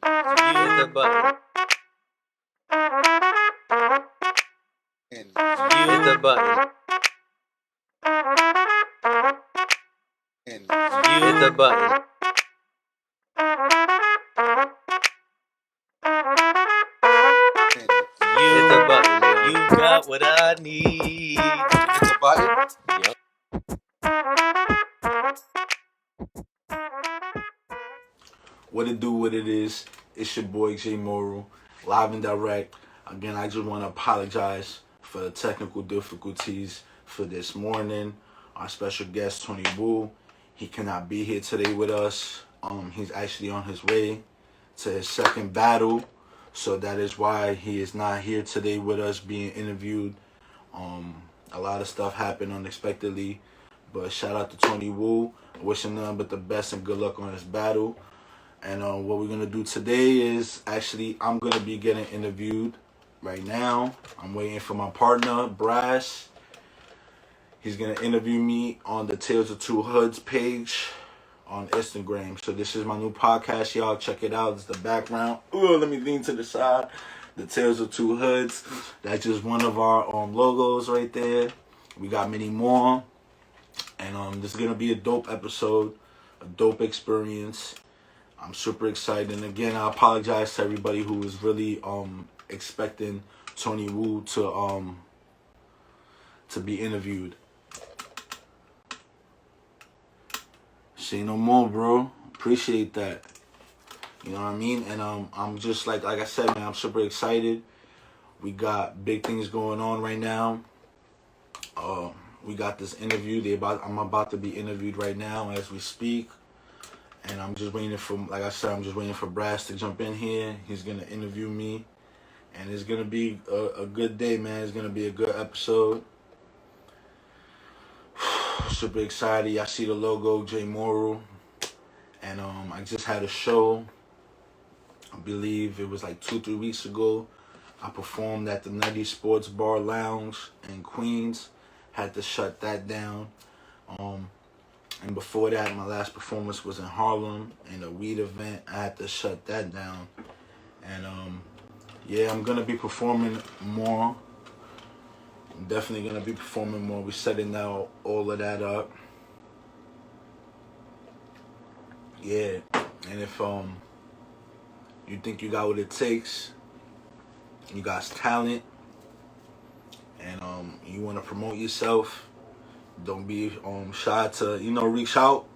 Hit the button. And hit the button. And hit the button. Hit the button. You got what I need. Hit the button. Yep. What it do, what it is, it's your boy J.Moral, live and direct. Again, I just want to apologize for the technical difficulties for this morning. Our special guest, Tony Wu, he cannot be here today with us. He's actually on his way to his second battle, so that is why he is not here today with us being interviewed. A lot of stuff happened unexpectedly, but shout out to Tony Wu. Wishing nothing but the best and good luck on his battle. And what we're going to do today is actually I'm going to be getting interviewed right now. I'm waiting for my partner, Brass. He's going to interview me on the Tales of Two Hoods page on Instagram. So this is my new podcast, y'all. Check it out. It's the background. Ooh, let me lean to the side. The Tales of Two Hoods. That's just one of our logos right there. We got many more. And this is going to be a dope episode, a dope experience. I'm super excited, and again, I apologize to everybody who was really expecting Tony Wu to be interviewed. Say no more, bro. Appreciate that. You know what I mean? And I'm just like I said, man, I'm super excited. We got big things going on right now. We got this interview. I'm about to be interviewed right now as we speak. And I'm just waiting for, like I said, I'm just waiting for Brass to jump in here. He's going to interview me. And it's going to be a good day, man. It's going to be a good episode. Super excited. I see the logo, J.Moral. And I just had a show. I believe it was like 2-3 weeks ago. I performed at the Nutty Sports Bar Lounge in Queens. Had to shut that down. And before that, my last performance was in Harlem in a weed event. I had to shut that down. And yeah, I'm gonna be performing more. I'm definitely gonna be performing more. We're setting now all of that up. Yeah, and if you think you got what it takes, you got talent, and you want to promote yourself, don't be shy to reach out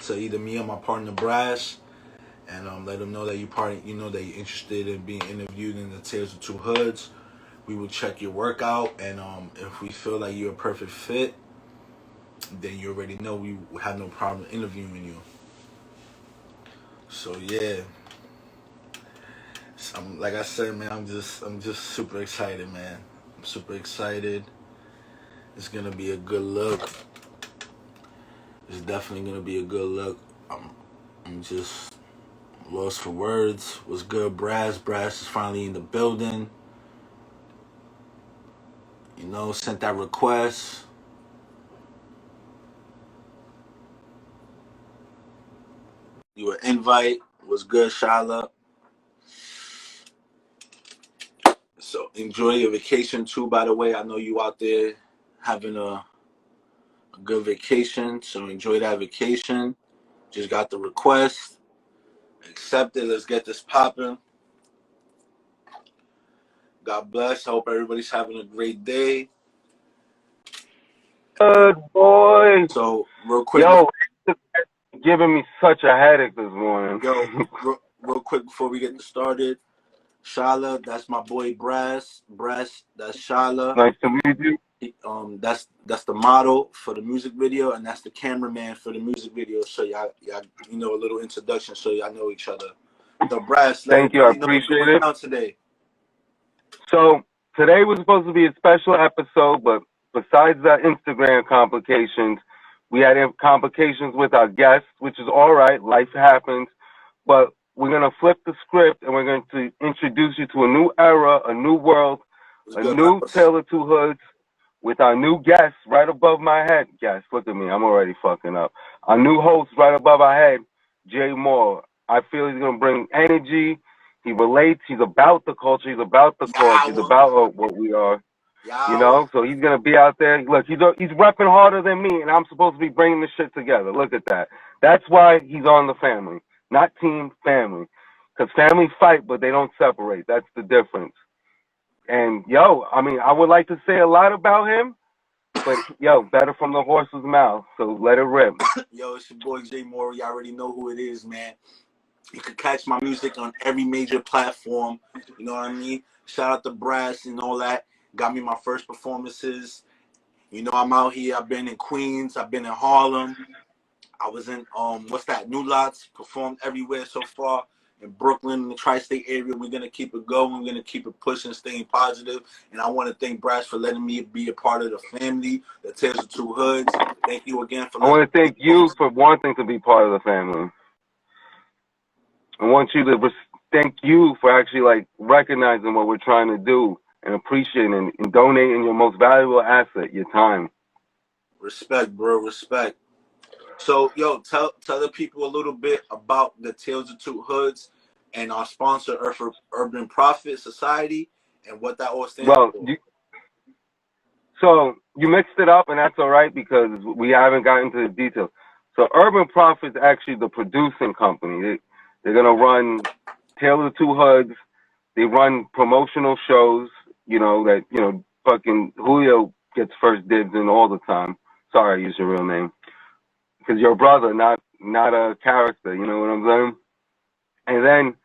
to either me or my partner Brass, and let them know that that you're interested in being interviewed in the Tales of Two Hoods. We will check your workout, and if we feel like you're a perfect fit, then you already know we have no problem interviewing you. So yeah, like I said, man, I'm just super excited, man. I'm super excited. It's gonna be a good look. It's definitely gonna be a good look. I'm just lost for words. What's good, Brass? Brass is finally in the building. Sent that request. You an invite. What's good, Shala? So enjoy your vacation too, by the way. I know you out there having a good vacation, so enjoy that vacation. Just got the request. Accept it. Let's get this popping. God bless. I hope everybody's having a great day. Good boy. So real quick. Yo, it's giving me such a headache this morning. Yo, real quick before we get started. Shala, that's my boy Brass. Brass, that's Shala. Nice to meet you. That's the model for the music video, and that's the cameraman for the music video. So y'all a little introduction, so y'all know each other. So Brass, thank you. I appreciate it. Today. So today was supposed to be a special episode, but besides the Instagram complications, we had complications with our guests, which is all right. Life happens, but we're gonna flip the script, and we're going to introduce you to a new era, a new world, a new Tale of Two Hoods, with our new guest right above my head. Guest, look at me, I'm already fucking up. Our new host right above our head, J.Moral. I feel he's gonna bring energy. He relates. He's about the culture. He's about the cause. He's Yow. about what we are. You Yow. know, so he's gonna be out there. Look, he's repping harder than me, and I'm supposed to be bringing this shit together. Look at that. That's why he's on the family, not team family, because family fight, but they don't separate. That's the difference. And yo, I mean, I would like to say a lot about him, but yo, better from the horse's mouth. So let it rip. Yo, it's your boy J.Moral. You already know who it is, man. You can catch my music on every major platform. You know what I mean? Shout out to Brass and all that. Got me my first performances. You know, I'm out here. I've been in Queens. I've been in Harlem. I was in what's that? New Lots. Performed everywhere so far. In Brooklyn, in the tri-state area. We're gonna keep it going. We're gonna keep it pushing, staying positive. And I want to thank Brass for letting me be a part of the family, the Tales of Two Hoods. Thank you again for I letting want to me thank you for wanting to be part of the family. I want you to thank you for actually like recognizing what we're trying to do and appreciating and donating your most valuable asset, your time. respect, bro. Respect. So, yo, tell the people a little bit about the Tales of Two Hoods and our sponsor, Urban Prophet Society, and what that all stands Well, for. so you mixed it up, and that's all right because we haven't gotten to the details. So Urban Prophet's actually the producing company. They're gonna run Tale of the Two Hoods. They run promotional shows. You know that fucking Julio gets first dibs in all the time. Sorry, I use your real name because you're a brother, not a character. You know what I'm saying? And then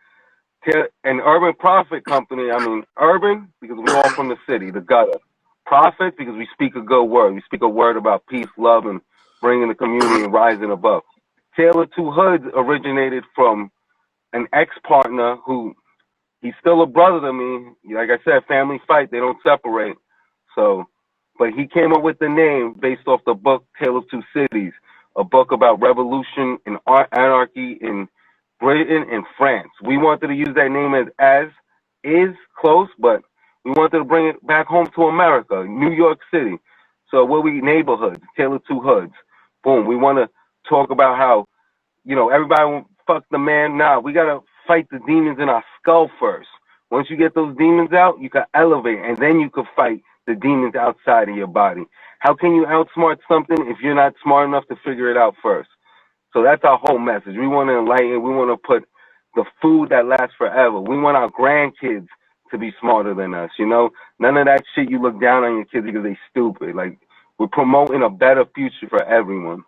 an urban prophet company. I mean, urban because we all from the city, the gutter. Prophet because we speak a good word. We speak a word about peace, love, and bringing the community and rising above. Tale of Two Hoods originated from an ex-partner who he's still a brother to me. Like I said, family fight, they don't separate. So, but he came up with the name based off the book Tale of Two Cities, a book about revolution and anarchy in Britain and France. We wanted to use that name as is close, but we wanted to bring it back home to America, New York City. So what we neighborhoods, Tale of Two Hoods. Boom. We want to talk about how everybody won't fuck the man. Nah, we gotta fight the demons in our skull first. Once you get those demons out, you can elevate, and then you can fight the demons outside of your body. How can you outsmart something if you're not smart enough to figure it out first? So that's our whole message. We want to enlighten. We want to put the food that lasts forever. We want our grandkids to be smarter than us. None of that shit. You look down on your kids because they stupid. Like we're promoting a better future for everyone.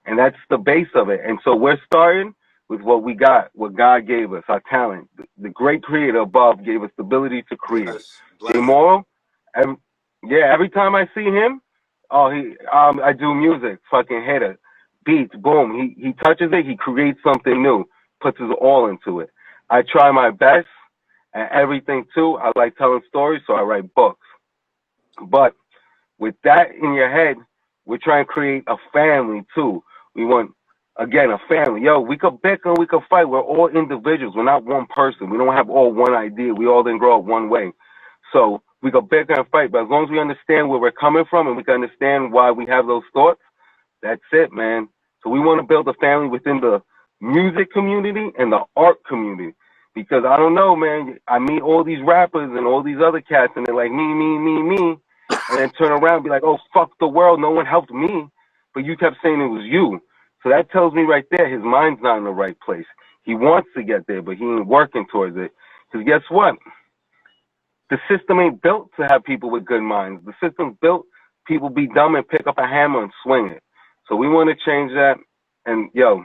And that's the base of it. And so we're starting with what we got, what God gave us, our talent. The great creator above gave us the ability to create. Bless. J.Moral, every time I see him, I do music, fucking hit it, beats, boom. He touches it, he creates something new, puts his all into it. I try my best at everything too. I like telling stories, so I write books. But with that in your head, we're trying to create a family too. We want, again, a family. Yo, we could bicker and we could fight. We're all individuals. We're not one person. We don't have all one idea. We all didn't grow up one way. So we could bicker and fight. But as long as we understand where we're coming from and we can understand why we have those thoughts, that's it, man. So we want to build a family within the music community and the art community. Because I don't know, man. I meet all these rappers and all these other cats, and they're like, me, me, me, me. And then turn around and be like, oh, fuck the world. No one helped me. But you kept saying it was you. So that tells me right there his mind's not in the right place. He wants to get there, but he ain't working towards it. Because guess what? The system ain't built to have people with good minds. The system's built people be dumb and pick up a hammer and swing it. So we want to change that. And, yo,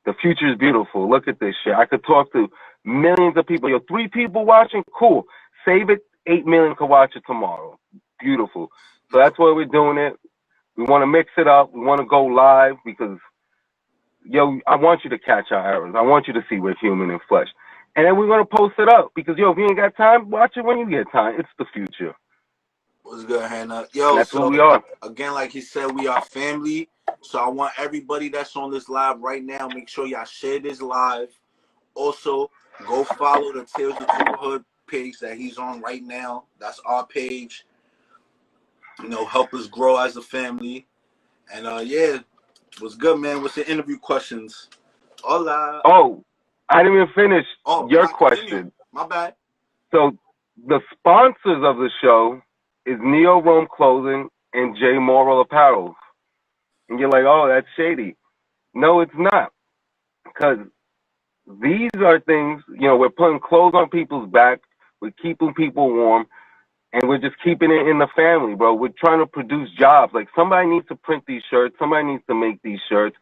the future is beautiful. Look at this shit. I could talk to millions of people. Yo, 3 people watching? Cool. Save it. 8 million could watch it tomorrow. Beautiful. So that's why we're doing it. We want to mix it up. We want to go live because, yo, I want you to catch our errors. I want you to see we're human and flesh. And then we're going to post it up because, yo, if you ain't got time, watch it when you get time. It's the future. What's good, Hannah? And Yo, that's so what we are. again, like he said, we are family. So I want everybody that's on this live right now, make sure y'all share this live. Also, go follow the Tales of Two Hood page that he's on right now. That's our page. Help us grow as a family. And yeah, what's good, man? What's your interview questions? Hola. Oh, I didn't even finish Oh, your continue. question. My bad. So the sponsors of the show is Neo Rome Clothing and J.Moral Apparel. And you're like, oh, that's shady. No, it's not. Because these are things, we're putting clothes on people's back. We're keeping people warm. And we're just keeping it in the family, bro. We're trying to produce jobs. Like, somebody needs to print these shirts. Somebody needs to make these shirts.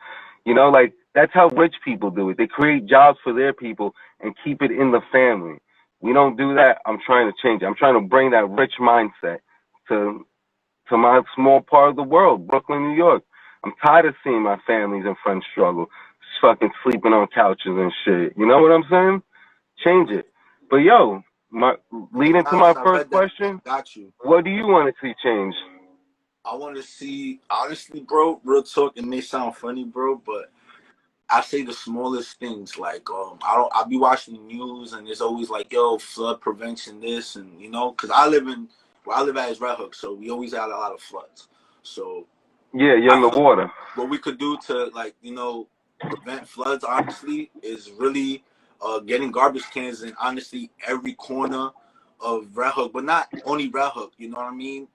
Like, that's how rich people do it. They create jobs for their people and keep it in the family. We don't do that. I'm trying to change it. I'm trying to bring that rich mindset to my small part of the world, Brooklyn, New York. I'm tired of seeing my families and friends struggle, just fucking sleeping on couches and shit. You know what I'm saying? Change it. But yo, leading to my I first read that. question, Got you. what do you want to see change? I want to see, honestly, bro, real talk, it may sound funny, bro, but I say the smallest things. Like, I'll be watching the news and it's always like, yo, flood prevention, this, and, because where I live at is Red Hook, so we always had a lot of floods. So, Yeah, you're in the water. what we could do to, like, prevent floods, honestly, is really getting garbage cans in, honestly, every corner of Red Hook, but not only Red Hook, you know what I mean?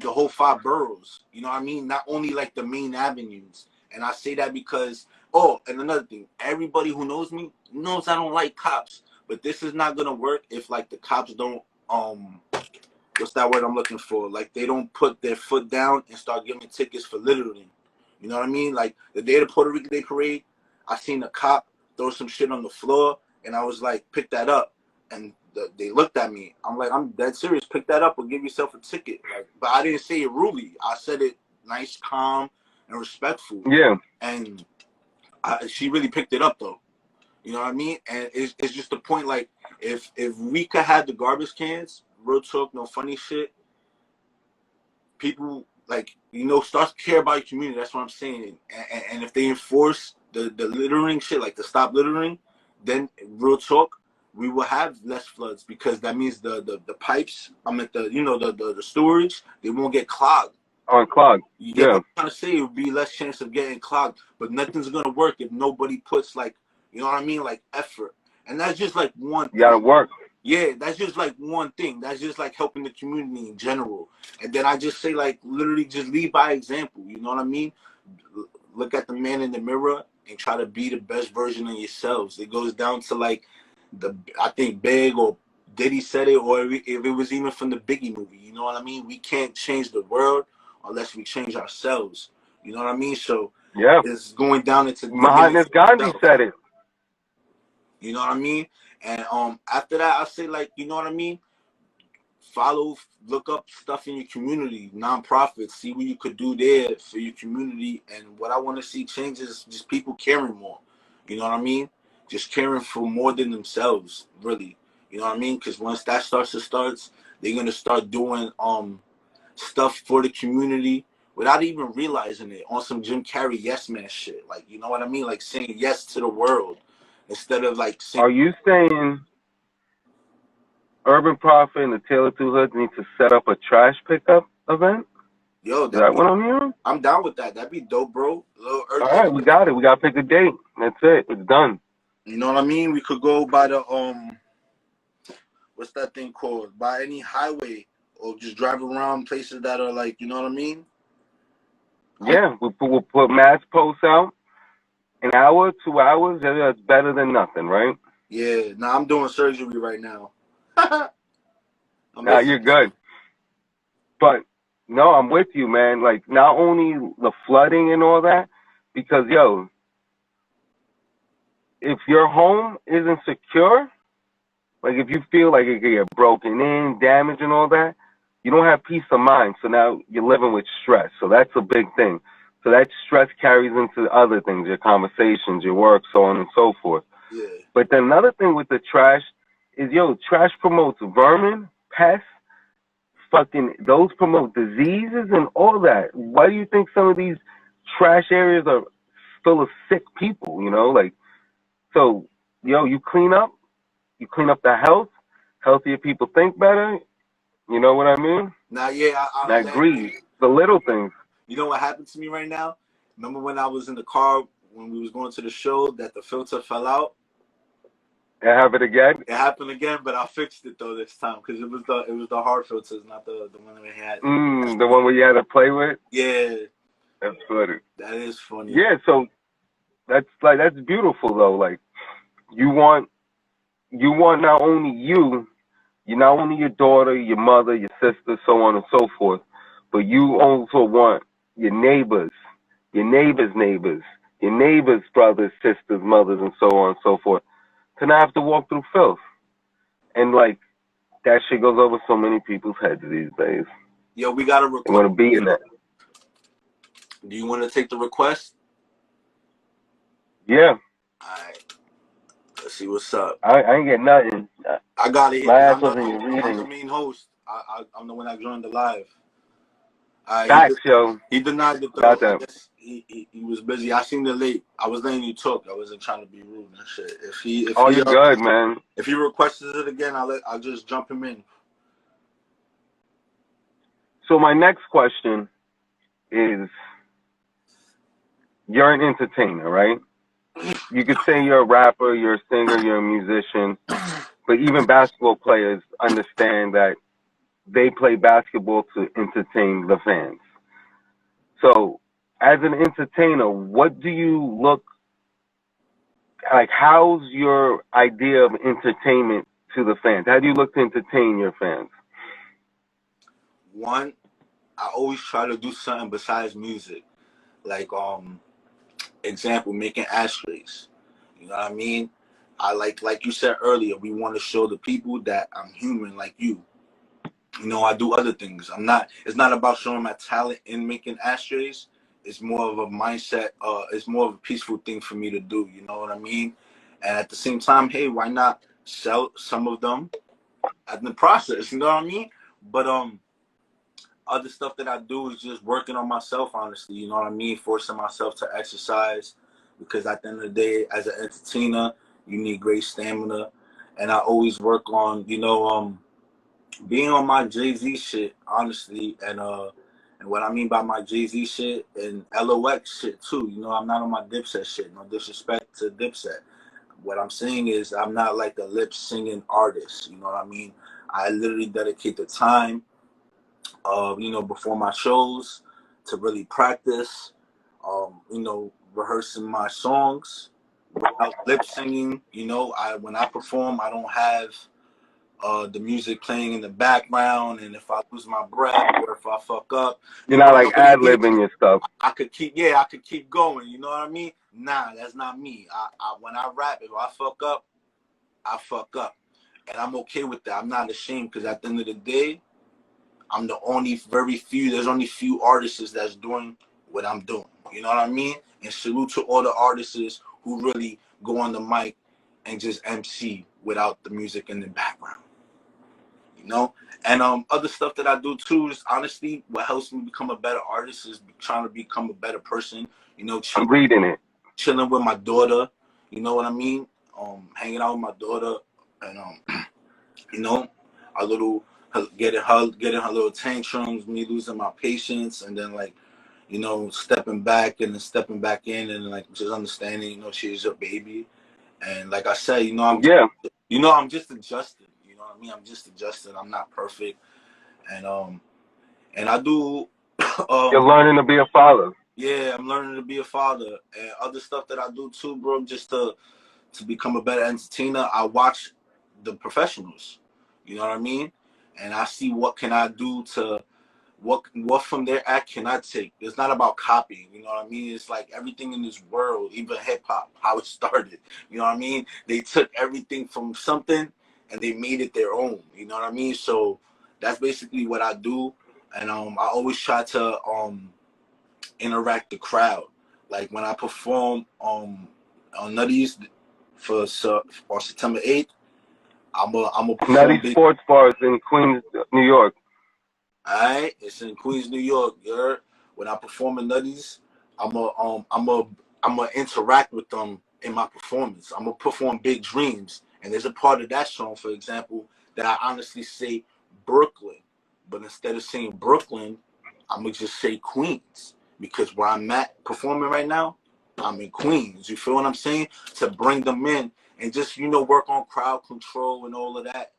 The whole 5 boroughs, you know what I mean? Not only like the main avenues. And I say that because, and another thing, everybody who knows me knows I don't like cops. But this is not gonna work if like the cops don't what's that word I'm looking for? Like they don't put their foot down and start giving tickets for littering. You know what I mean? Like the day of the Puerto Rican Day Parade, I seen a cop throw some shit on the floor and I was like, pick that up. And they looked at me. I'm like, I'm dead serious. Pick that up or give yourself a ticket. Like, but I didn't say it rudely. I said it nice, calm, and respectful. Yeah. And she really picked it up though. You know what I mean? And it's just the point. Like, if we could have the garbage cans, real talk, no funny shit. People like start to care about your community. That's what I'm saying. And if they enforce the littering shit, like the stop littering, then real talk, we will have less floods because that means the pipes. I'm at the storage. They won't get clogged. Unclogged. You get Yeah. what I'm trying to say? It would be less chance of getting clogged, but nothing's gonna work if nobody puts like what I mean, like effort. And that's just like one You gotta thing. work. Yeah, that's just like one thing. That's just like helping the community in general. And then I just say like literally just lead by example. You know what I mean? Look at the man in the mirror and try to be the best version of yourselves. It goes down to like I think Big or Diddy said it, or if it was even from the Biggie movie. You know what I mean? We can't change the world unless we change ourselves. You know what I mean? So Yeah. it's going down into Mahatma Gandhi said it. You know what I mean? And after that, I say like, you know what I mean? Look up stuff in your community, nonprofits, see what you could do there for your community. And what I want to see change is just people caring more. You know what I mean? Just caring for more than themselves, really. You know what I mean? Because once that starts, they're gonna start doing stuff for the community without even realizing it on some Jim Carrey yes man shit. Like, you know what I mean? Like saying yes to the world instead of like saying. Are you saying Urban Prophet and the Taylor Two Hoods need to set up a trash pickup event? Yo, Is that what I'm hearing? I'm down with that. That'd be dope, bro. All right, we got it. We gotta pick a date. That's it. It's done. You know what I mean? We could go by the what's that thing called? By any highway, or just drive around places that are like, you know what I mean? Yeah, we'll put mass posts out. An hour, 2 hours. That's better than nothing, right? Yeah. Nah, I'm doing surgery right now. Nah, you're good. But no, I'm with you, man. Like not only the flooding and all that, because yo, if your home isn't secure, like if you feel like it could get broken in, damaged and all that, you don't have peace of mind. So now you're living with stress. So that's a big thing. So that stress carries into other things, your conversations, your work, so on and so forth. Yeah. But then another thing with the trash is, yo, trash promotes vermin, pests, fucking, those promote diseases and all that. Why do you think some of these trash areas are full of sick people, Like, so, yo, you clean up the health, healthier people think better, you know what I mean? Now, yeah, I agree. The little things. You know what happened to me right now? Remember when I was in the car when we was going to the show that the filter fell out. It happened again? It happened again, but I fixed it though this time because it was the hard filters, not the one that we had. The one where you had to play with? Yeah. That's funny. That is funny. Yeah, so that's beautiful though. Like you want not only not only your daughter, your mother, your sister, so on and so forth, but you also want your neighbors, your neighbors' neighbors, your neighbors' brothers, sisters, mothers, and so on and so forth, to not have to walk through filth. And like that shit goes over so many people's heads these days. Yo, we got a request. They want to be in that. Do you want to take the request? Yeah. Alright. Let's see what's up. I ain't get nothing. I got it. My ass I'm wasn't reading. the main host. I'm the one that joined the live. Facts, yo. He denied the throw. I guess he was busy. I seen it late. I was letting you talk. I wasn't trying to be rude and shit. You're good, man. If he requests it again, I'll just jump him in. So my next question is, you're an entertainer, right? You could say you're a rapper, you're a singer, you're a musician, but even basketball players understand that they play basketball to entertain the fans. So, as an entertainer, what do you look like? How's your idea of entertainment to the fans? How do you look to entertain your fans? One, I always try to do something besides music. Like, example, making ashtrays. You know what I mean? I like you said earlier, we want to show the people that I'm human like you. You know, I do other things. It's not about showing my talent in making ashtrays. It's more of a mindset. It's more of a peaceful thing for me to do. You know what I mean? And at the same time, hey, why not sell some of them in the process? You know what I mean? But other stuff that I do is just working on myself, honestly. You know what I mean? Forcing myself to exercise, because at the end of the day, as an entertainer, you need great stamina. And I always work on, being on my Jay-Z shit, honestly. And what I mean by my Jay-Z shit and LOX shit too. You know, I'm not on my Dipset shit. No disrespect to Dipset. What I'm saying is I'm not like a lip singing artist. You know what I mean? I literally dedicate the time before my shows to really practice, rehearsing my songs without lip singing. When I perform, I don't have the music playing in the background, and if I lose my breath or if I fuck up, you're not like ad-libbing your stuff. I could keep going. You know what I mean? Nah, that's not me. When I rap, if I fuck up, I fuck up, and I'm okay with that. I'm not ashamed, because at the end of the day, I'm the only there's only few artists that's doing what I'm doing. You know what I mean? And salute to all the artists who really go on the mic and just MC without the music in the background. And other stuff that I do too is, honestly, what helps me become a better artist is trying to become a better person. I'm reading it. Chilling with my daughter. You know what I mean? Hanging out with my daughter, and a little. Getting her little tantrums, me losing my patience, and then stepping back and then stepping back in, and just understanding, she's your baby, and like I said, I'm just adjusting. You know what I mean? I'm just adjusting. I'm not perfect, and I do. You're learning to be a father. Yeah, I'm learning to be a father, and other stuff that I do too, bro. Just to become a better entertainer, I watch the professionals. You know what I mean? And I see what can I do to what from their act can I take. It's not about copying, you know what I mean? It's like everything in this world, even hip hop, how it started. You know what I mean? They took everything from something and they made it their own. You know what I mean? So that's basically what I do. And I always try to interact the crowd. Like when I perform on Nutty's on September 8th, I'm a perform Nutty Sports Bars in Queens, New York. Alright, it's in Queens, New York. When I perform in Nutty's, I'm a interact with them in my performance. I'm gonna perform Big Dreams, and there's a part of that song, for example, that I honestly say Brooklyn, but instead of saying Brooklyn, I'm gonna just say Queens, because where I'm at performing right now I'm in Queens. You feel what I'm saying? To bring them in and just, you know, work on crowd control and all of that.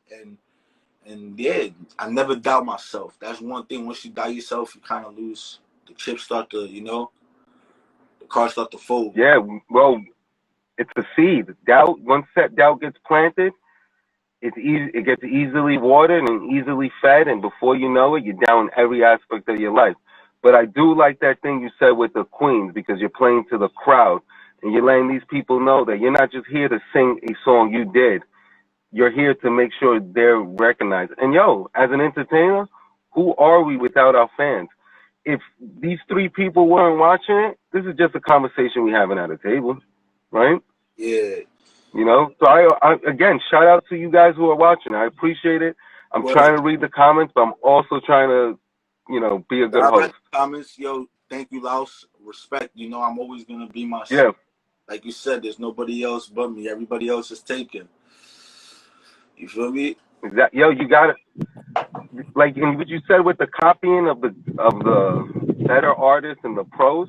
And yeah, I never doubt myself. That's one thing. Once you doubt yourself, you kind of lose. The chips start to, you know, the cards start to fold. Yeah, well, it's a seed. Doubt, once that doubt gets planted, it's easy. It gets easily watered and easily fed, and before you know it, you're down in every aspect of your life. But I do like that thing you said with the Queens, because you're playing to the crowd and you're letting these people know that you're not just here to sing a song you did. You're here to make sure they're recognized. And yo, as an entertainer, who are we without our fans? If these three people weren't watching it, this is just a conversation we having at a table, right? Yeah. You know, so I again, shout out to you guys who are watching. I appreciate it. I'm Well, trying to read the comments, but I'm also trying to, you know, be a good I read host. the comments. Yo, thank you, Laos. Respect. You know, I'm always going to be myself. Yeah, Like you said, there's nobody else but me. Everybody else is taken. You feel me? exactly. Yo, you got it. Like in what you said with the copying of the better artists and the pros.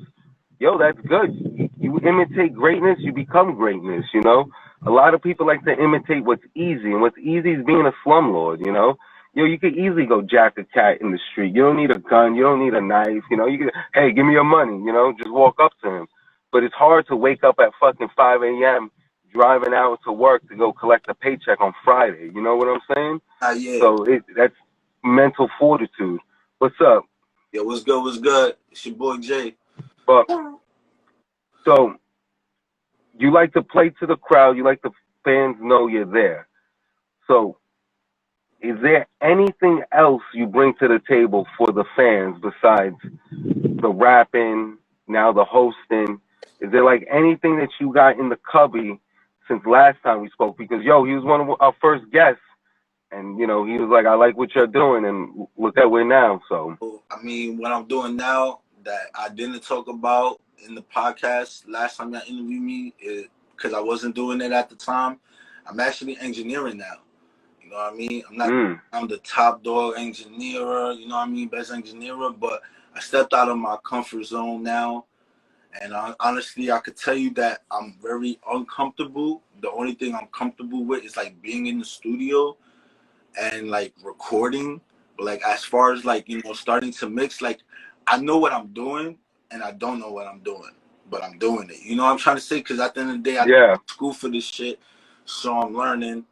Yo, that's good. You imitate greatness, you become greatness. You know, a lot of people like to imitate what's easy, and what's easy is being a slumlord. You know, yo, you could easily go jack a cat in the street. You don't need a gun. You don't need a knife. You know, you can, hey, give me your money. You know, just walk up to him. But it's hard to wake up at fucking 5 a.m. driving out to work to go collect a paycheck on Friday. You know what I'm saying? Yeah. So that's mental fortitude. What's up? Yeah, what's good? What's good? It's your boy Jay. But so you like to play to the crowd. You like the fans know you're there. So is there anything else you bring to the table for the fans besides the rapping, now the hosting? Is there like anything that you got in the cubby since last time we spoke? Because yo, he was one of our first guests, and you know he was like, "I like what you're doing," and look at where now. So I mean, what I'm doing now that I didn't talk about in the podcast last time y'all interviewed me, is because I wasn't doing it at the time. I'm actually engineering now. You know what I mean? I'm the top dog engineer, you know what I mean, best engineer, but I stepped out of my comfort zone now. And honestly, I could tell you that I'm very uncomfortable. The only thing I'm comfortable with is like being in the studio and like recording. But like as far as like, you know, starting to mix, like I know what I'm doing and I don't know what I'm doing, but I'm doing it. You know what I'm trying to say? Because at the end of the day, I yeah, school for this shit, so I'm learning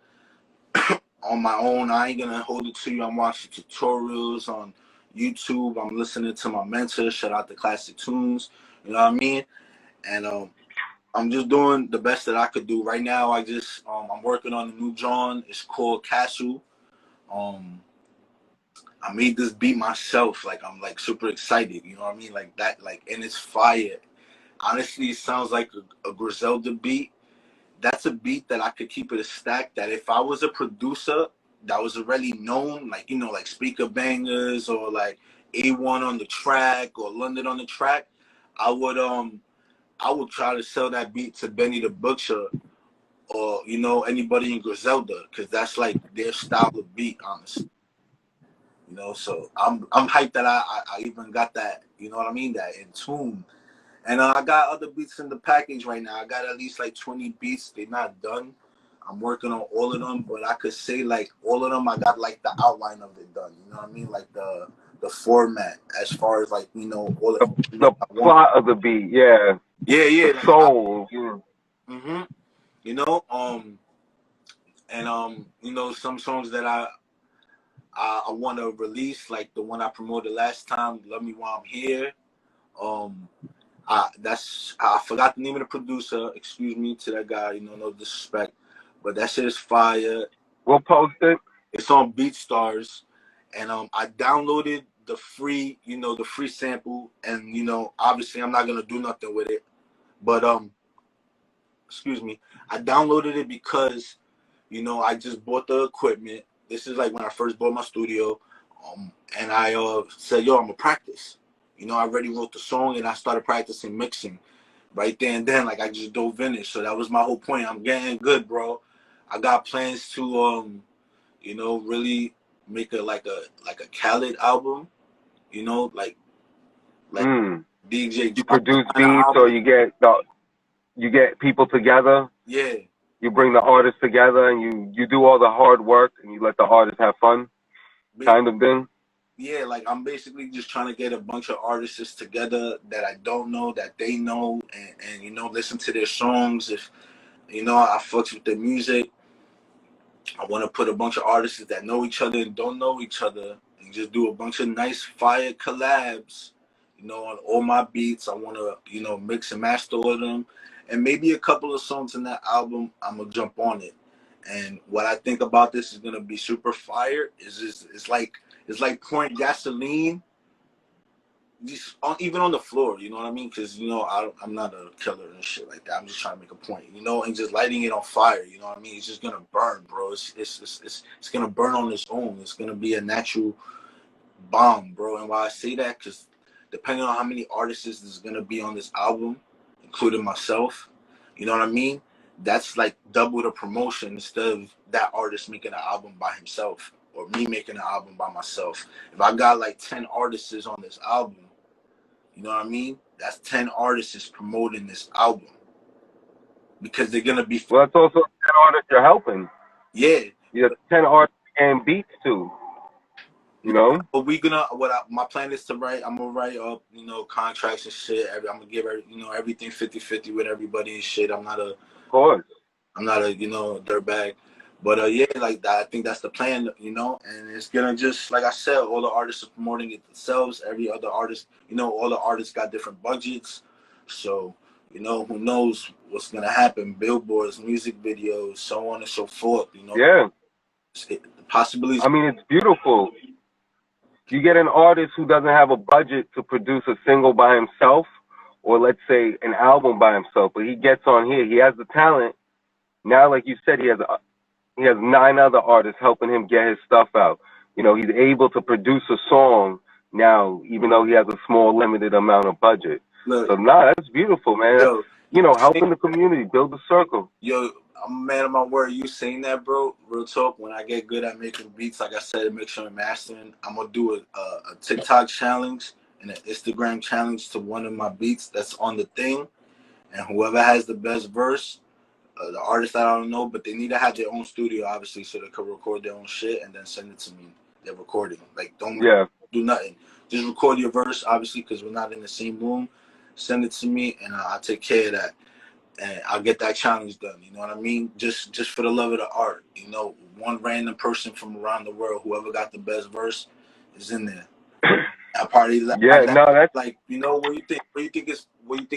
on my own. I ain't gonna hold it to you. I'm watching tutorials on YouTube. I'm listening to my mentor. Shout out to Classic Tunes. You know what I mean? And I'm just doing the best that I could do right now. I'm working on a new John. It's called Castle. I made this beat myself. Like I'm like super excited. You know what I mean? Like that. Like and it's fire. Honestly, it sounds like a Griselda beat. That's a beat that I could keep it a stack. That if I was a producer that was already known, like you know, like Speaker Bangers or like A1 on the track or London on the track, I would try to sell that beat to Benny the Butcher or you know anybody in Griselda because that's like their style of beat, honestly. You know, so I'm hyped that I even got that. You know what I mean? That in tune. And I got other beats in the package right now. I got at least like 20 beats. They're not done. I'm working on all of them, but I could say like all of them. I got like the outline of it done. You know what I mean? Like the format as far as like you know all the the I want. plot of the beat, yeah, Yeah. the soul. Yeah. You know and you know some songs that I want to release like the one I promoted last time, "Love Me While I'm Here." Um, I forgot the name of the producer. Excuse me to that guy. You know, no disrespect, but that shit is fire. We'll post it. It's on BeatStars, and I downloaded the free, you know, the free sample, and you know, obviously I'm not gonna do nothing with it, but excuse me, I downloaded it because, you know, I just bought the equipment. This is like when I first bought my studio, and I said, yo, I'm gonna practice. You know, I already wrote the song, and I started practicing mixing right there and then. Like I just dove in it, so that was my whole point. I'm getting good, bro. I got plans to you know, really make a Khaled album. You know, like Mm. DJ You Drama produce kind of beats, or album. you get the. you get people together. Yeah. You bring the artists together, and you do all the hard work, and you let the artists have fun, kind of thing. Yeah, like I'm basically just trying to get a bunch of artists together that I don't know, that they know, and you know, listen to their songs. If you know, I fucks with their music. I want to put a bunch of artists that know each other and don't know each other, and just do a bunch of nice fire collabs. You know, on all my beats, I want to, you know, mix and master all of them, and maybe a couple of songs in that album. I'm gonna jump on it. And what I think about this is gonna be super fire. Is just it's like pouring gasoline just even on the floor, you know what I mean? Because you know I'm not a killer and shit like that. I'm just trying to make a point, you know, and just lighting it on fire. You know what I mean? It's just gonna burn, bro. It's gonna burn on its own. It's gonna be a natural bomb, bro. And why I say that, because depending on how many artists is gonna be on this album, including myself, you know what I mean? That's like double the promotion instead of that artist making an album by himself or me making an album by myself. If I got like 10 artists on this album, you know what I mean? That's 10 artists promoting this album because they're gonna be. Well, it's also 10 artists you're helping. Yeah, You have 10 artists and beats too. You know. But my plan is to write. I'm gonna write up, you know, contracts and shit. I'm gonna give you know, everything 50-50 with everybody and shit. Of course. I'm not a, you know, dirtbag. But yeah, like that. I think that's the plan, you know. And it's gonna just, like I said, all the artists are promoting it themselves. Every other artist, you know, all the artists got different budgets, so you know, who knows what's gonna happen? Billboards, music videos, so on and so forth. You know. Yeah. Possibilities. I mean, it's beautiful. You get an artist who doesn't have a budget to produce a single by himself, or let's say an album by himself, but he gets on here. He has the talent. Now, like you said, he has 9 other artists helping him get his stuff out. You know, he's able to produce a song now, even though he has a small, limited amount of budget. Look, so, that's beautiful, man. Yo, you know, helping the community, build a circle. Yo, I'm a man of my word. You saying that, bro? Real talk. When I get good at making beats, like I said, make sure I'm mastering. I'm gonna do a TikTok challenge and an Instagram challenge to one of my beats that's on the thing, and whoever has the best verse, the artist that I don't know, but they need to have their own studio, obviously, so they can record their own shit and then send it to me. They're recording. Like, don't do nothing. Just record your verse, obviously, because we're not in the same room. Send it to me, and I'll take care of that. And I'll get that challenge done. You know what I mean? Just for the love of the art. You know, one random person from around the world, whoever got the best verse, is in there. I party like that's like, you know, what you think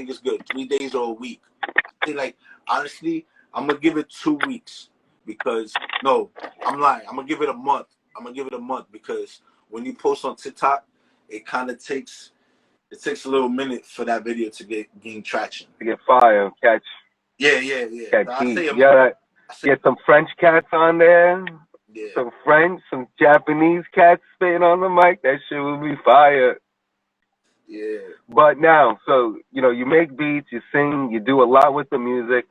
is good? 3 days or a week? I think, like, honestly, I'm gonna give it 2 weeks because no, I'm lying. I'm gonna give it a month. Because when you post on TikTok, it kind of takes a little minute for that video to gain traction. To get fire, catch. Yeah. Get some French cats on there. Yeah. Some French, some Japanese cats spitting on the mic. That shit will be fire. Yeah. But now, so, you know, you make beats, you sing, you do a lot with the music.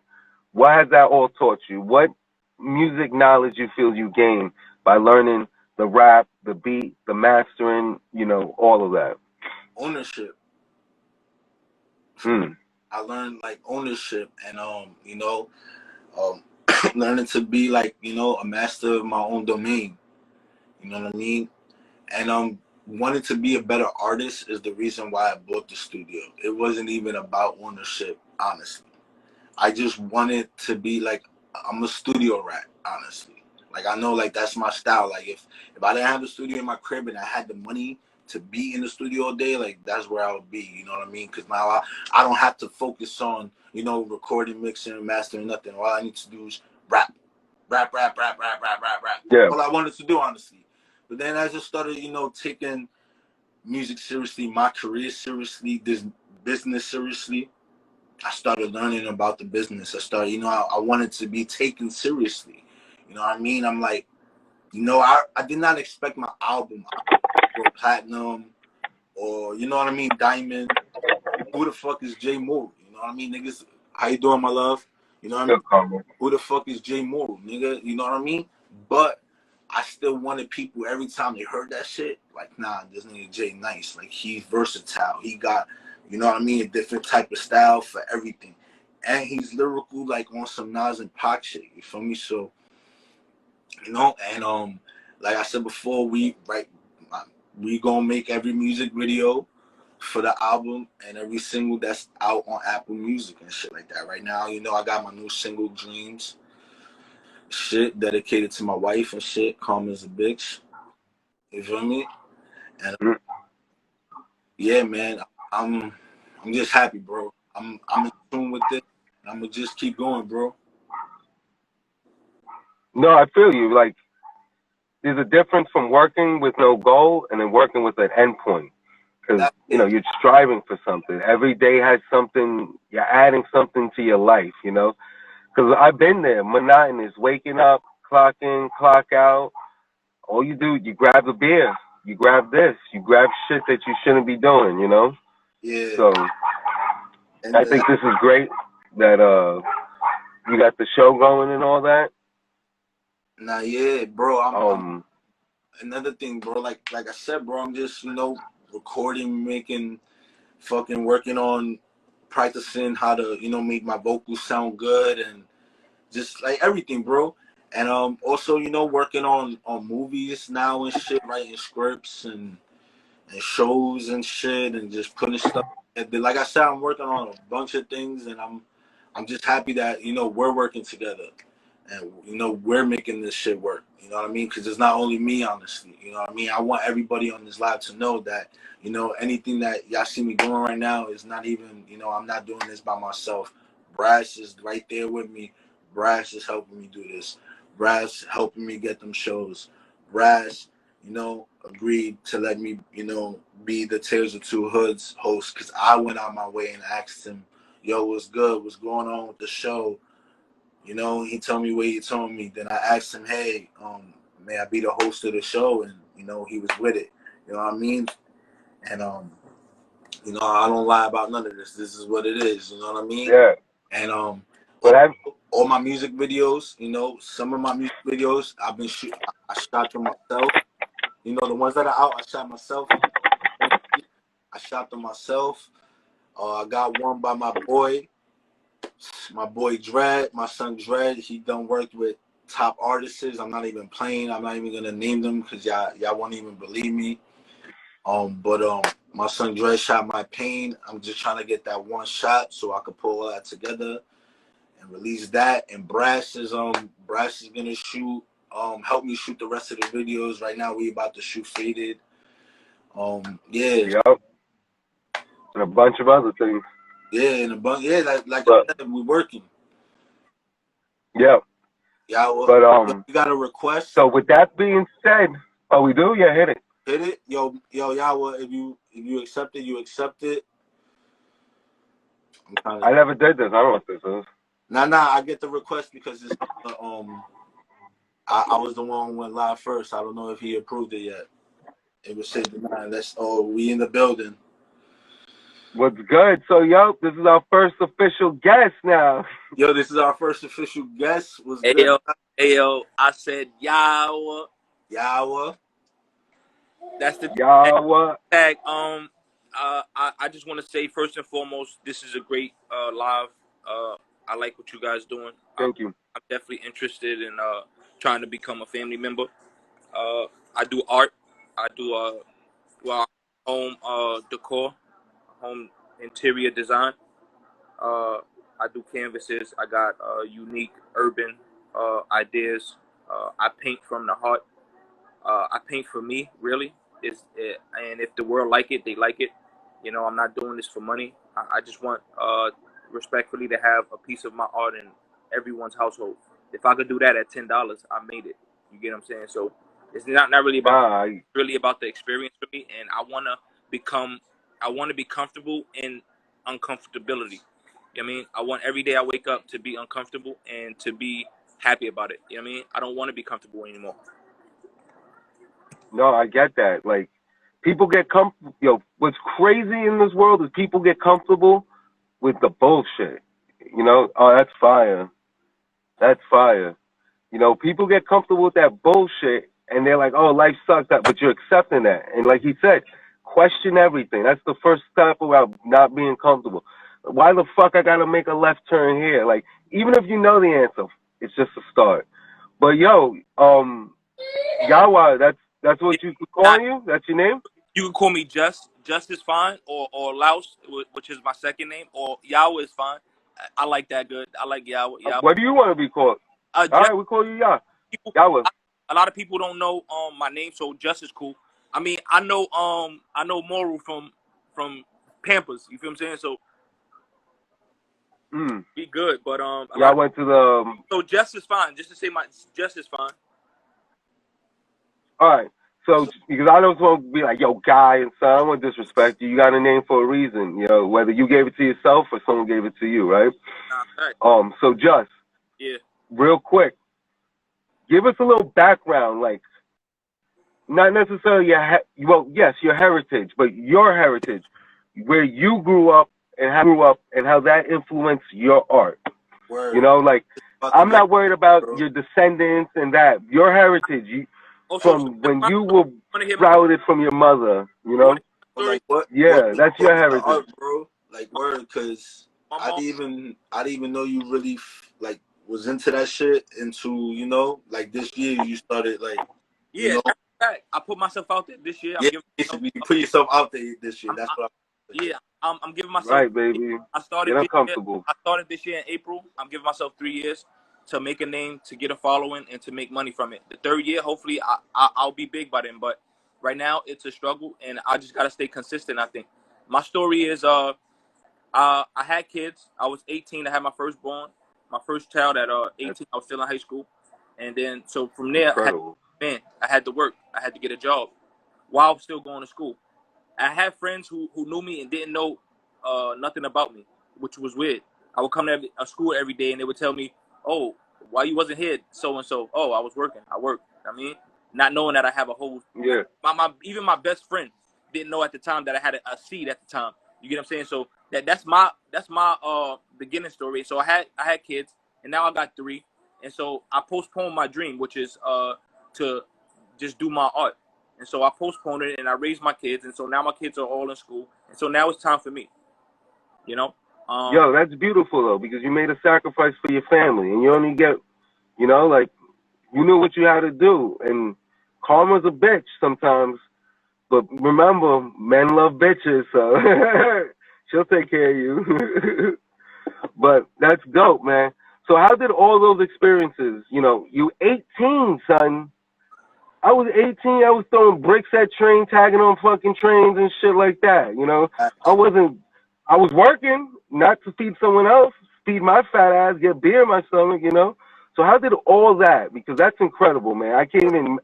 What has that all taught you? What music knowledge you feel you gain by learning the rap, the beat, the mastering, you know, all of that? Ownership. I learned, like, ownership and you know, learning to be, like, you know, a master of my own domain. You know what I mean? And wanting to be a better artist is the reason why I bought the studio. It wasn't even about ownership, honestly. I just wanted to be like, I'm a studio rat, honestly. Like, I know, like, that's my style. Like, if I didn't have a studio in my crib and I had the money to be in the studio all day, like, that's where I would be. You know what I mean? Because now I don't have to focus on, you know, recording, mixing, mastering, nothing. All I need to do is rap. Yeah. All I wanted to do, honestly. But then I just started, you know, taking music seriously, my career seriously, this business seriously. I started learning about the business. I started, you know, I wanted to be taken seriously. You know what I mean? I'm like, you know, I did not expect my album to go platinum or, you know what I mean, diamond. Who the fuck is J.Moral? You know what I mean, niggas? How you doing, my love? You know what I mean? Who the fuck is J.Moral, nigga? You know what I mean? But I still wanted people, every time they heard that shit, like, nah, this nigga Jay nice. Like, he's versatile. He got, you know what I mean, a different type of style for everything. and he's lyrical, like on some Nas and Pac shit. You feel me? So, you know, and like I said before, we gonna make every music video for the album and every single that's out on Apple Music and shit like that. Right now, you know, I got my new single Dreams, shit dedicated to my wife and shit, calm as a bitch. You feel me? And yeah, man, I'm I'm just happy, bro. I'm in tune with it. I'm gonna just keep going, bro. No, I feel you. Like, there's a difference from working with no goal and then working with an endpoint. Because, That's you know, it. you're striving for something. Every day has something, you're adding something to your life, you know? Because I've been there, monotonous, waking up, clock in, clock out. All you do, you grab a beer, you grab this, you grab shit that you shouldn't be doing, you know? Yeah, So and I think this is great that you got the show going and all that. nah, yeah, bro. I'm Um, another thing, bro. Like I said, bro. I'm just recording, making, fucking working on practicing how to make my vocals sound good and just like everything, bro. And also working on movies now and shit, writing scripts and shows and shit and just putting stuff. And then, like I said, I'm working on a bunch of things, and I'm just happy that we're working together, and we're making this shit work. You know what I mean? Because it's not only me, honestly. You know what I mean? I want everybody on this live to know that anything that y'all see me doing right now is not even I'm not doing this by myself. Brass is right there with me. Brass is helping me do this. Brass helping me get them shows. Brass agreed to let me, be the Tales of Two Hoods host because I went out my way and asked him, yo, what's good? What's going on with the show? He told me what he told me. Then I asked him, hey, may I be the host of the show? And, he was with it. You know what I mean? And, I don't lie about none of this. This is what it is. You know what I mean? yeah. And, But all my music videos, some of my music videos I've been shooting. I shot them myself. The ones that are out, I shot myself. I shot them myself. I got one by my boy Dread, my son Dread. He done worked with top artists. I'm not even playing. I'm not even gonna name them because y'all won't even believe me. But my son Dread shot my pain. I'm just trying to get that one shot so I could pull all that together and release that. And Brass is gonna shoot. Help me shoot the rest of the videos. Right now we about to shoot Faded. Yeah. yep. And a bunch of other things. Yeah, and a bunch. Yeah, like But I said, we're working. yeah. Yeah, well, But you got a request? so with that being said, oh, we do? Yeah, hit it. Hit it, yo, Yawa. If you accept it, you accept it. I'm trying to. I never did this. I don't know what this is. Nah. I get the request because it's I was the one who went live first. I don't know if he approved it yet. It was said denied. We in the building. What's good? So, yo, this is our first official guest now. Yo, this is our first official guest. Was Hey good, yo, I said Yawa. Yawa. That's the Y'all, what? tag. I just want to say first and foremost, this is a great live. I like what you guys doing. Thank you. I'm definitely interested in trying to become a family member. I do art. I do home decor, home interior design. I do canvases. I got unique urban ideas. I paint from the heart. I paint for me, really. And if the world like it, they like it. I'm not doing this for money. I just want respectfully to have a piece of my art in everyone's household. If I could do that at $10, I made it. You get what I'm saying? So it's not really about really about the experience for me, and I want to be comfortable in uncomfortability. You know what I mean? I want every day I wake up to be uncomfortable and to be happy about it. You know what I mean? I don't want to be comfortable anymore. No, I get that. Like, people get comfortable. What's crazy in this world is people get comfortable with the bullshit. Oh, that's fire. That's fire. People get comfortable with that bullshit, and they're like, oh, life sucks, but you're accepting that. And like he said, question everything. That's the first step about not being comfortable. Why the fuck I gotta make a left turn here? Like, even if you know the answer, it's just a start. But yo, Yawa, that's Yeah, what you now, calling you? That's your name? you can call me Just is fine, or Laos, which is my second name, or Yawa is fine. I like that good. I like Yawa. Yawa. What do you want to be called? All Just right, we call you Ya. people. Yawa. A lot of people don't know my name, so Just is cool. I mean, I know Moral from Pampers. You feel what I'm saying? So Mm. be good, but a lot Y'all of went to the. so Just is fine. Just to say my Just is fine. All right. So because I don't want to be like, yo, guy and son, I don't want to disrespect you. You got a name for a reason, you know, whether you gave it to yourself or someone gave it to you, right? Right. So just Yeah. real quick, give us a little background, like not necessarily well, yes, your heritage, but your heritage, where you grew up and how that influenced your art. You Word. know, like About to I'm get, not worried about bro. your descendants and that. Your heritage, Also, from when you were want to hear my sprouted from your mother, you you want know? to But hear my story? like, what Yeah, that's your influenced the heritage. art, bro? Like, My, word, cause my I mom. didn't even know you really like was into that shit. Into like this year you started like you Yeah, know, that's a fact. I put myself out there this year. I'm yeah. giving myself. Basically, you put yourself out there this year. I'm, That's I, what yeah, I'm giving myself. Right, baby. I started Get this year. uncomfortable. I started this year in April. I'm giving myself 3 years to make a name, to get a following, and to make money from it. The third year, hopefully, I'll be big by then. But right now, it's a struggle, and I just gotta stay consistent. I think my story is I had kids. I was 18. I had my firstborn, my first child at That's 18. I was still in high school, and then so from there, incredible. I had to work. I had to get a job while still going to school. I had friends who knew me and didn't know nothing about me, which was weird. I would come to a school every day and they would tell me, "Oh, why you wasn't here so and so?" "Oh, I was working. I worked." I mean, not knowing that I have a whole Yeah. my even my best friend didn't know at the time that I had a seed at the time. You get what I'm saying? So that's my beginning story. So I had kids and now I got three, and so I postponed my dream, which is to just do my art. And so I postponed it and I raised my kids, and so now my kids are all in school, and so now it's time for me. You know, Yo, that's beautiful though, because you made a sacrifice for your family, and you only get, like you knew what you had to do, and karma's a bitch sometimes. But remember, men love bitches, so she'll take care of you. But that's dope, man. So how did all those experiences, you 18, son. I was 18, I was throwing bricks at train, tagging on fucking trains and shit like that, I happened. wasn't, I was working, not to feed someone else, feed my fat ass, get beer in my stomach. So how did all that, because that's incredible, man. I can't even,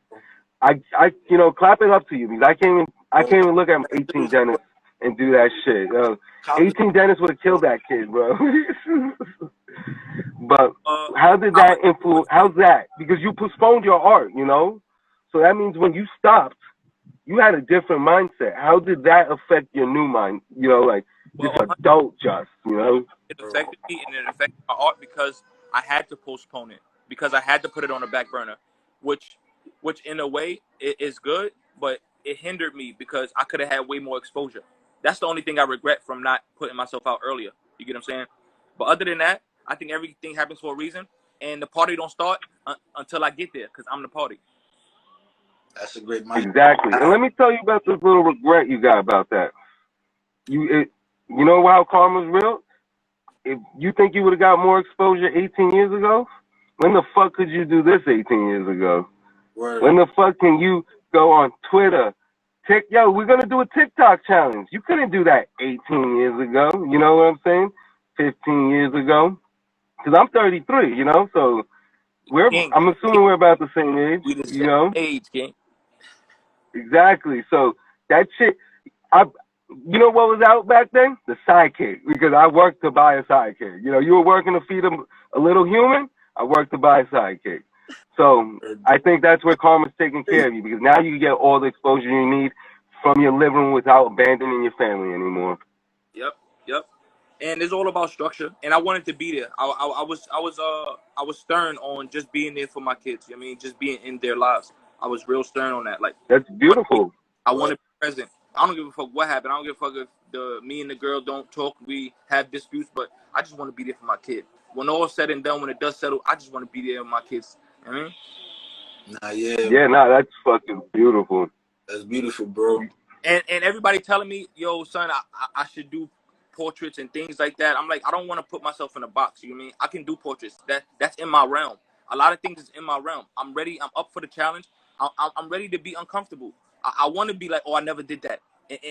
clap it up to you, because I can't even look at 18 Seriously, bro. Dennis and do that shit. College, 18 Dennis would have killed that kid, bro. But how even did college that influence? How's that? Because you postponed your art. So that means when you stopped, you had a different mindset. How did that affect your new mind? Like this well, adult just. it bro. affected me and it affected my art because I had to postpone it, because I had to put it on the back burner, which in a way it is good, but it hindered me because I could have had way more exposure. That's the only thing I regret from not putting myself out earlier. You get what I'm saying? But other than that, I think everything happens for a reason, and the party don't start until I get there because I'm the party. That's a great mindset. Exactly. And let me tell you about this little regret you got about that. You know how karma's real? If you think you would have got more exposure 18 years ago, when the fuck could you do this 18 years ago? Word. When the fuck can you go on Twitter? Yo, we're gonna do a TikTok challenge. You couldn't do that 18 years ago. You know what I'm saying? 15 years ago. Cause I'm 33. So King, I'm assuming we're about the same age. we the You same know, age, King. exactly. So that shit, I, what was out back then? The sidekick. Because I worked to buy a sidekick. You were working to feed a little human. I worked to buy a sidekick. So Word. I think that's where karma's taking care of you, because now you get all the exposure you need from your living room without abandoning your family anymore. Yep, yep. And it's all about structure. And I wanted to be there. I was stern on just being there for my kids. I mean, just being in their lives. I was real stern on that. Like, That's beautiful. I want Word. to be present. I don't give a fuck what happened. I don't give a fuck if me and the girl don't talk. We have disputes, but I just want to be there for my kid. When all said and done, when it does settle, I just want to be there with my kids. You know what I mean? Nah, yeah, Yeah, nah, that's fucking beautiful. that's beautiful, bro. And everybody telling me, yo, son, I should do portraits and things like that. I'm like, I don't want to put myself in a box. You know what I mean? I can do portraits. That's in my realm. A lot of things is in my realm. I'm ready. I'm up for the challenge. I'm ready to be uncomfortable. I want to be like, oh, I never did that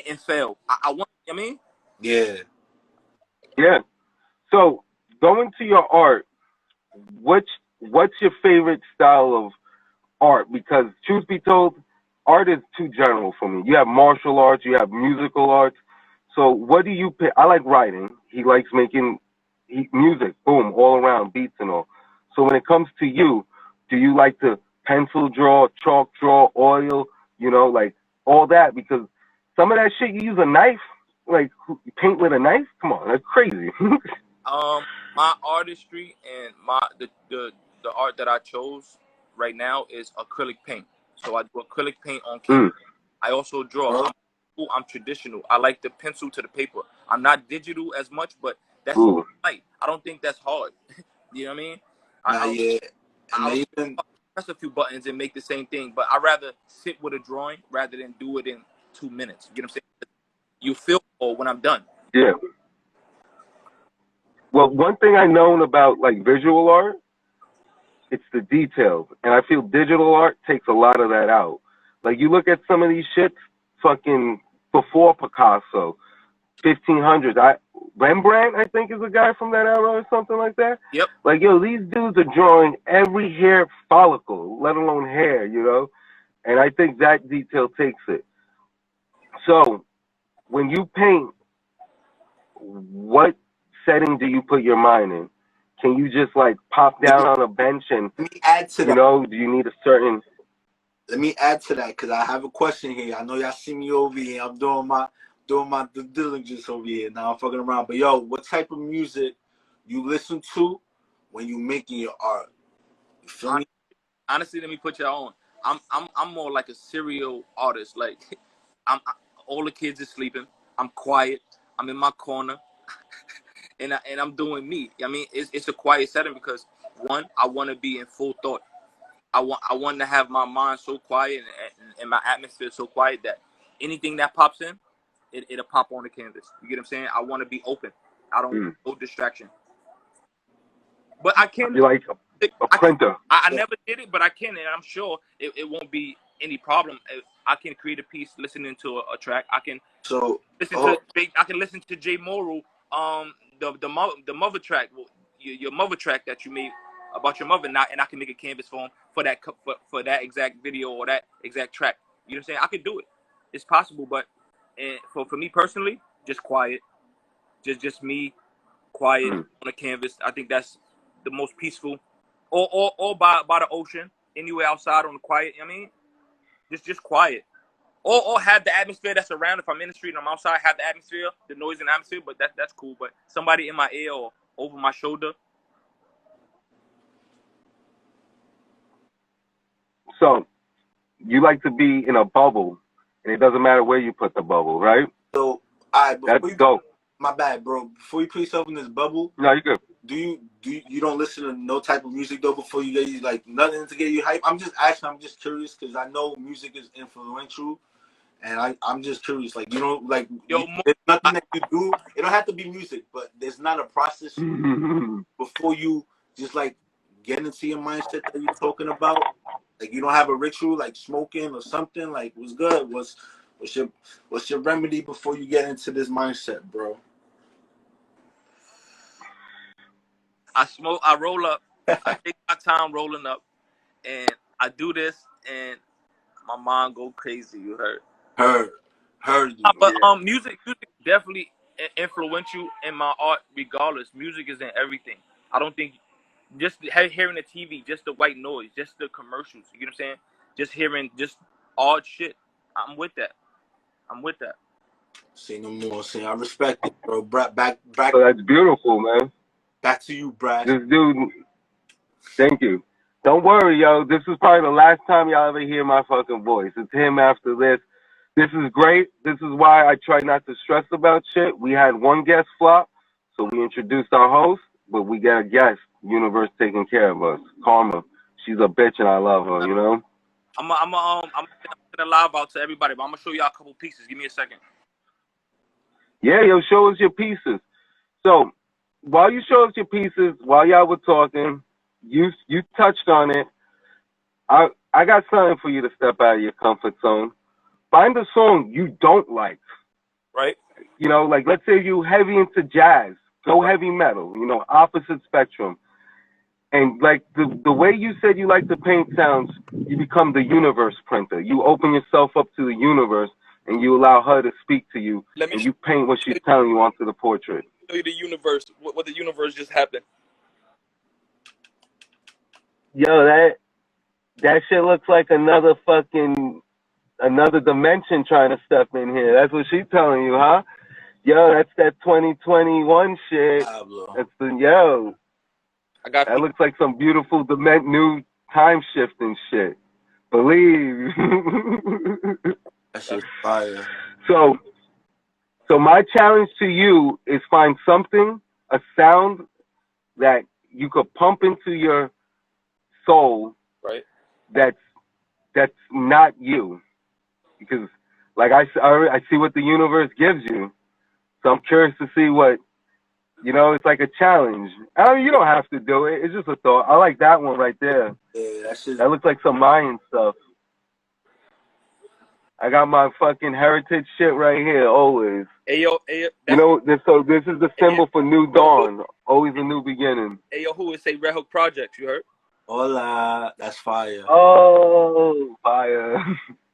and fail. I want. You know what I mean? Yeah. Yeah. So going to your art, what's your favorite style of art? Because truth be told, art is too general for me. You have martial arts, you have musical arts. So what do you pick? I like writing. He likes making music, boom, all around beats and all. So when it comes to you, do you like to pencil draw, chalk draw, oil, like all that? Because some of that shit you use a knife, like you paint with a knife. Come on, that's crazy. My artistry and the art that I chose right now is acrylic paint. So I do acrylic paint on canvas. I also draw. I'm traditional. I like the pencil to the paper. I'm not digital as much, but that's light. I don't think that's hard. You know what I mean? Nah, yeah. I even press a few buttons and make the same thing, but I rather sit with a drawing rather than do it in 2 minutes. You know what I'm saying? You feel when I'm done. Yeah. Well, one thing I known about like visual art, it's the details, and I feel digital art takes a lot of that out. Like you look at some of these shits, fucking before Picasso, 1500s. Rembrandt, I think, is a guy from that era or something like that. Yep. Like, yo, these dudes are drawing every hair follicle, let alone hair, and I think that detail takes it. So, when you paint, what setting do you put your mind in? Can you just like pop down on a bench and, Let me add to that. do you need a certain? Let me add to that because I have a question here. I know y'all see me over here. I'm doing my due diligence over here. Now I'm fucking around. But yo, what type of music you listen to when you making your art? You feel me? Honestly, let me put y'all on. I'm more like a serial artist. Like all the kids are sleeping. I'm quiet. I'm in my corner, and I'm doing me. I mean, it's a quiet setting because one, I want to be in full thought. I want to have my mind so quiet and my atmosphere so quiet that anything that pops in, it'll pop on the canvas. You get what I'm saying? I want to be open. I don't want no distraction. But I can. You like a printer? I never did it, but I can, and I'm sure it won't be any problem. I can create a piece listening to a track. I can listen to J.Moral, the mother track, your mother track that you made about your mother, and I can make a canvas for that exact video or that exact track. You know what I'm saying? I could do it. It's possible, but for me personally, just quiet, just me, quiet on a canvas. I think that's the most peaceful. Or by the ocean, anywhere outside on the quiet. I mean, just quiet. Or have the atmosphere that's around. If I'm in the street and I'm outside, have the atmosphere, the noise and atmosphere. But that's cool. But somebody in my ear or over my shoulder. So, you like to be in a bubble, and it doesn't matter where you put the bubble, right? So, all right, that's dope. My bad, bro. Before you put yourself in this bubble, no, you're good. Do you don't listen to no type of music though before you get like nothing to get you hype? I'm just asking. I'm just curious because I know music is influential, and I'm just curious. Like there's nothing that you do. It don't have to be music, but there's not a process before you just like get into your mindset that you're talking about. Like you don't have a ritual like smoking or something. Like what's good? What's your remedy before you get into this mindset, bro? I smoke. I roll up. I take my time rolling up, and I do this, and my mind go crazy. You heard? Heard you. But music definitely influential in my art. Regardless, music is in everything. I don't think just hearing the TV, just the white noise, just the commercials. You know what I'm saying? Just hearing just odd shit. I'm with that. Say no more. Say I respect it, bro. Back. So that's beautiful, man. Back to you, Brad. This dude. Thank you. Don't worry, yo. This is probably the last time y'all ever hear my fucking voice. It's him after this. This is great. This is why I try not to stress about shit. We had one guest flop, so we introduced our host, but we got a guest. Universe taking care of us. Karma. She's a bitch and I love her, you know? I'm gonna live out to everybody, but I'm gonna show y'all a couple pieces. Give me a second. Yeah, yo, show us your pieces. So, while you show us your pieces, while y'all were talking, you touched on it. I got something for you to step out of your comfort zone. Find a song you don't like. Right. You know, like let's say you heavy into jazz, go heavy metal, you know, opposite spectrum. And like the way you said you like to paint sounds, you become the universe printer. You open yourself up to the universe and you allow her to speak to you Let me and you paint what she's telling you onto the portrait. show you the universe. What the universe just happened. Yo, that shit looks like another dimension trying to step in here. That's what she's telling you, huh? Yo, that's that 2021 shit. Pablo. That's yo. I got That looks like some beautiful new time shifting shit. Believe. That shit's fire. So my challenge to you is find something, a sound that you could pump into your soul. right. That's not you, because like I see what the universe gives you. So I'm curious to see what, you know, it's like a challenge. I mean, you don't have to do it. It's just a thought. I like that one right there. Yeah, that shit. That looks like some Mayan stuff. I got my fucking heritage shit right here, always. Ayo, You know, this is the symbol for new dawn. Always a new beginning. Ayo, who would say Red Hook Projects? You heard? Hola, that's fire. Oh, fire.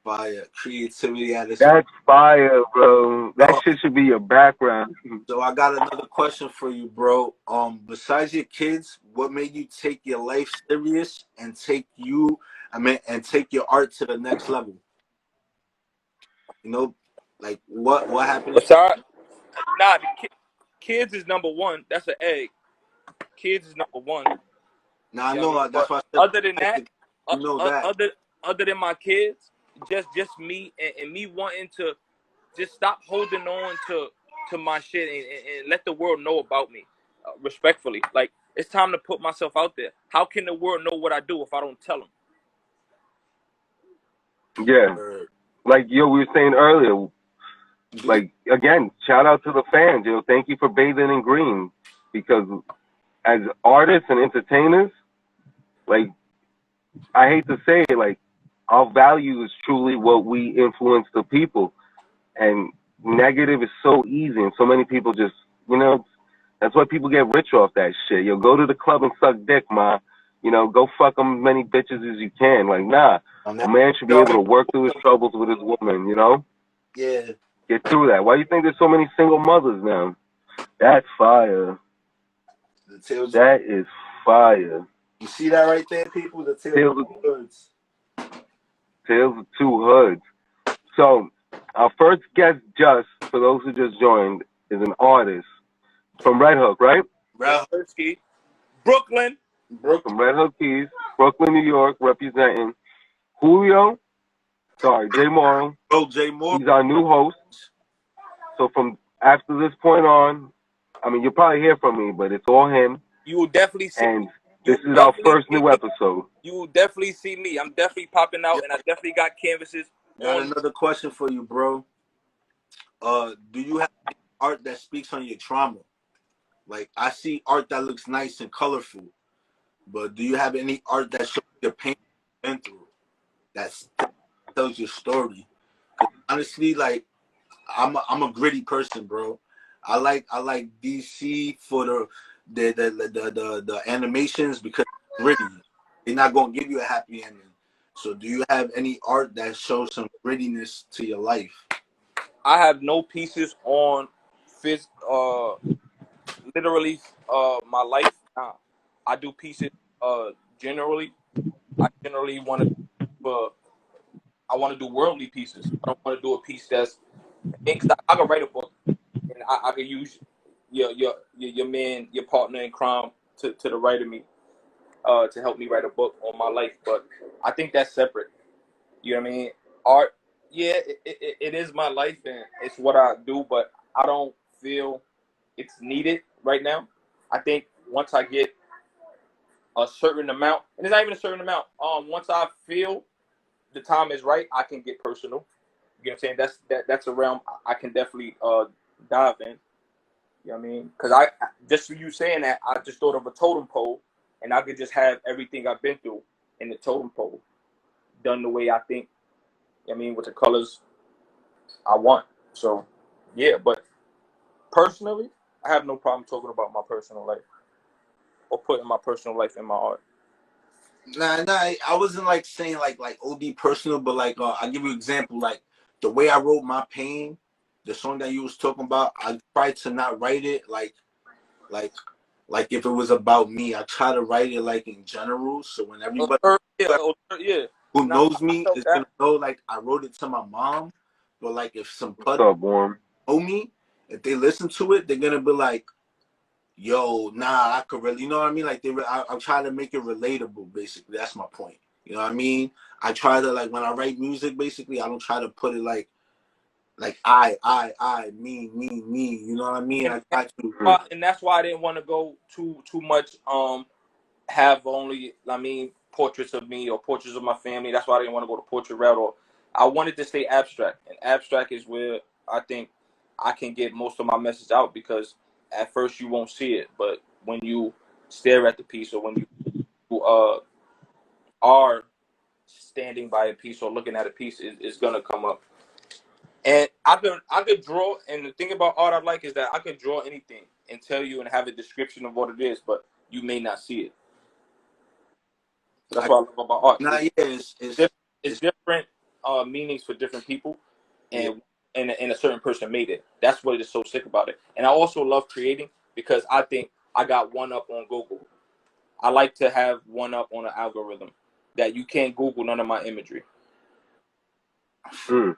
Fire. Creativity at its That's fire, bro. That bro. shit should be your background. So I got another question for you, bro. Besides your kids, what made you take your life serious and take your art to the next level? You know, like what happened? Besides, nah, kids is number one. That's an egg. Kids is number one. Now I You know, know what I mean? that's why I said. Other than that, You know that. other than my kids, just me and me wanting to just stop holding on to my shit and let the world know about me, respectfully. Like, it's time to put myself out there. How can the world know what I do if I don't tell them? Yeah. Like, yo, we were saying earlier, like, again, shout out to the fans, yo. Thank you for bathing in green. Because as artists and entertainers, like, I hate to say it, like, our value is truly what we influence the people. And negative is so easy, and so many people just, you know, that's why people get rich off that shit. Yo, go to the club and suck dick, ma. You know, go fuck as many bitches as you can. Like, nah, a man should be able to work through his troubles with his woman, you know? Yeah. Get through that. Why do you think there's so many single mothers now? That's fire. That is fire. You see that right there, people? The Tales of Two Hoods. Tales of Two Hoods. So, our first guest, just for those who just joined, is an artist from Red Hook, right? Red Hook, Brooklyn. From Red Hook Keys, Brooklyn, New York, representing Julio. Sorry, J.Moral. Oh, J.Moral. He's our new host. So from after this point on, I mean, you'll probably hear from me, but it's all him. You will definitely see. And this is our first new episode. You will definitely see me. I'm definitely popping out, and I definitely got canvases. Got another question for you, bro. Do you have art that speaks on your trauma? Like, I see art that looks nice and colorful, but do you have any art that shows your pain you've been through, that tells your story? 'Cause honestly, like, I'm a gritty person, bro. I like DC for the animations because it's gritty. They're not gonna give you a happy ending. So, do you have any art that shows some grittiness to your life? I have no pieces on literally my life. I do pieces generally. I generally want to do worldly pieces. I don't want to do a piece that's, because I can write a book and I can use your man, your partner in crime to the right of me to help me write a book on my life. But I think that's separate. You know what I mean? Art, yeah, it is my life and it's what I do, but I don't feel it's needed right now. I think once I get a certain amount, and it's not even a certain amount. Once I feel the time is right, I can get personal. You know what I'm saying? That's a realm I can definitely dive in. You know what I mean? Because I just for you saying that, I just thought of a totem pole, and I could just have everything I've been through in the totem pole done the way I think. You know what I mean, with the colors I want. So, yeah. But personally, I have no problem talking about my personal life or putting my personal life in my art. Nah, I wasn't like saying like OD personal, but like I'll give you an example. Like the way I wrote My Pain, the song that you was talking about, I tried to not write it like like if it was about me. I try to write it like in general, so when everybody Yeah. who Nah, knows I me felt is that. gonna know like I wrote it to my mom. But like if some What's buddy up, Warm? know me, if they listen to it, they're gonna be like, yo, nah, I could really, you know what I mean? Like I'm trying to make it relatable. Basically, that's my point. You know what I mean? I try to like when I write music, basically, I don't try to put it like me. You know what I mean? And, I try to. and that's why I didn't want to go too much. Have only, I mean, portraits of me or portraits of my family. That's why I didn't want to go to portrait route. Or I wanted to stay abstract, and abstract is where I think I can get most of my message out because at first you won't see it, but when you stare at the piece or when you are standing by a piece or looking at a piece, it's gonna come up. And I could draw, and the thing about art I like is that I could draw anything and tell you and have a description of what it is, but you may not see it. So that's what I love about art. Nah, yeah, It's it's different meanings for different people, yeah. and a certain person made it. That's what is so sick about it. And I also love creating because I think I got one up on Google. I like to have one up on an algorithm that you can't Google none of my imagery. Mm.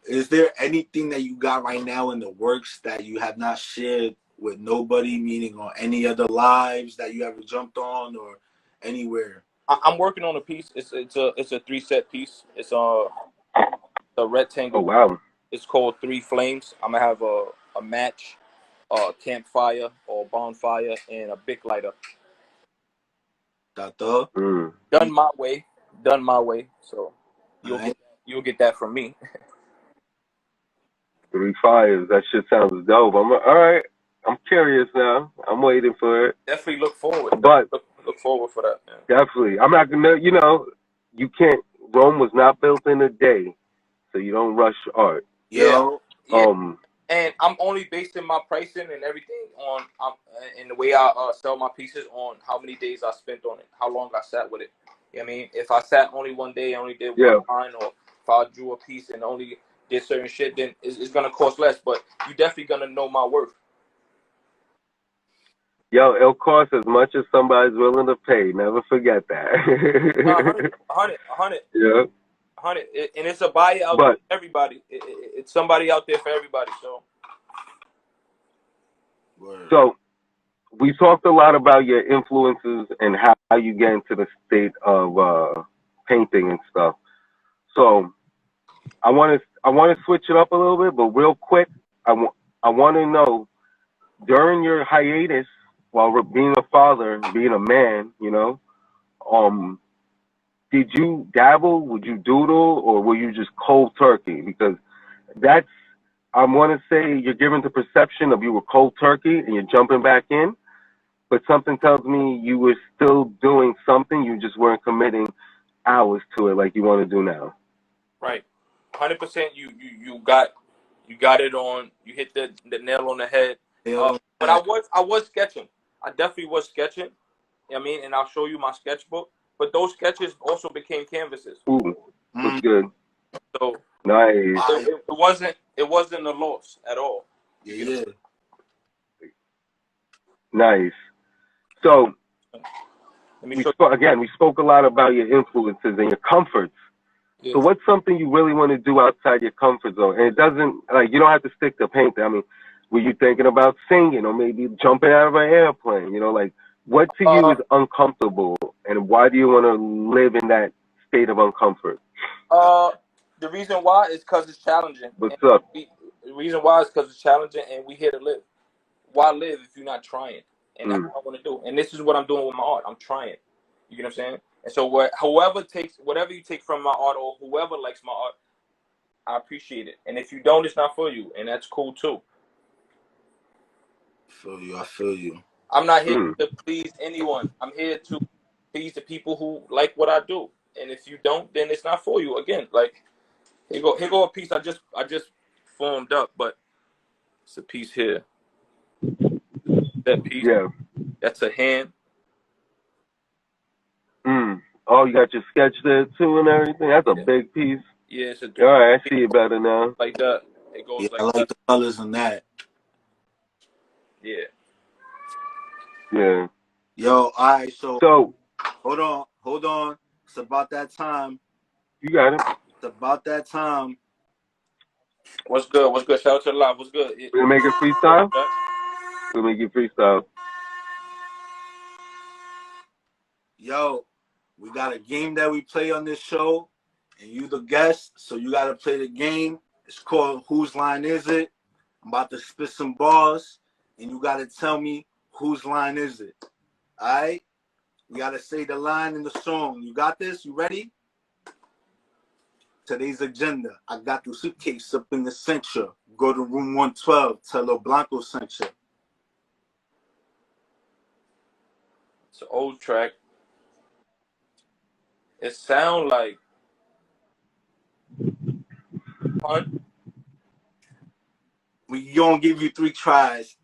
Is there anything that you got right now in the works that you have not shared with nobody, meaning on any other lives that you ever jumped on or anywhere? I'm working on a piece. It's a 3 set piece. It's a Oh, rectangle. wow. It's called Three Flames. I'm gonna have a match, a campfire or bonfire, and a big lighter. Got the Mm. Done my way. Done my way. So you'll alright. get you'll get that from me. 3 fires. That shit sounds dope. All right. I'm curious now. I'm waiting for it. Definitely look forward. But Look forward for that. Man. definitely, I'm not gonna. You can't. Rome was not built in a day, so you don't rush art. Yeah, yeah. Um. And I'm only basing my pricing and everything on and the way I sell my pieces on how many days I spent on it, how long I sat with it. You know what I mean? If I sat only one day, only did one Yeah. line, or if I drew a piece and only did certain shit, then it's gonna cost less. But you definitely gonna know my worth. Yo, it'll cost as much as somebody's willing to pay. Never forget A hundred, that. a hundred, a hundred, Yeah. a hundred, and it's a buyer out there But for everybody. It's somebody out there for everybody. So Word. so we talked a lot about your influences and how you get into the state of painting and stuff. So I want to switch it up a little bit, but real quick, I want to know during your hiatus while being a father, being a man, um, did you dabble? Would you doodle, or were you just cold turkey? Because that's I want to say you're given the perception of you were cold turkey and you're jumping back in, but something tells me you were still doing something. You just weren't committing hours to it like you want to do now. right, 100%. You got it on. You hit the nail on the head. Hell But yeah. I was sketching. I definitely was sketching. You know what I mean, and I'll show you my sketchbook. But those sketches also became canvases. Ooh, that's Mm, good. So Nice, it wasn't a loss at all. You get yeah. nice. So Let me we show spoke again. We spoke a lot about your influences and your comforts. you. So Yeah. what's something you really want to do outside your comfort zone? And it doesn't like you don't have to stick to painting. I mean, were you thinking about singing or maybe jumping out of an airplane? Like what to you Uh, is uncomfortable, and why do you want to live in that state of uncomfort? uh, The reason why is because it's challenging. What's up? The reason why is because it's challenging, and we here to live. Why live if you're not trying? And that's what I want to do. And this is what I'm doing with my art. I'm trying. You get what I'm saying? And so whatever you take from my art, or whoever likes my art, I appreciate it. And if you don't, it's not for you, and that's cool too. I feel you. I'm not here to please anyone. I'm here to please the people who like what I do. And if you don't, then it's not for you. Again, like here go a piece I just formed up, but it's a piece here. That piece. Yeah. That's a hand. Oh, you got your sketch there too and everything. That's a big piece. Yeah, it's a All right, I see it better now. like that. It goes I like the colors in that. Yeah. Yeah. Yo, all right. So hold on. It's about that time. You got it. It's about that time. What's good? What's good? Shout out to the live. What's good? We gonna make it freestyle. We'll make it freestyle. Yo, we got a game that we play on this show, and you the guest, so you gotta play the game. It's called Whose Line Is It? I'm about to spit some bars, and you gotta tell me whose line is it. All right? We gotta say the line in the song. You got this? You ready? Today's agenda. I got the suitcase up in the center. Go to room 112. Tell Lo Blanco sent you. It's an old track. It sound like Pun. We gonna give you 3 tries,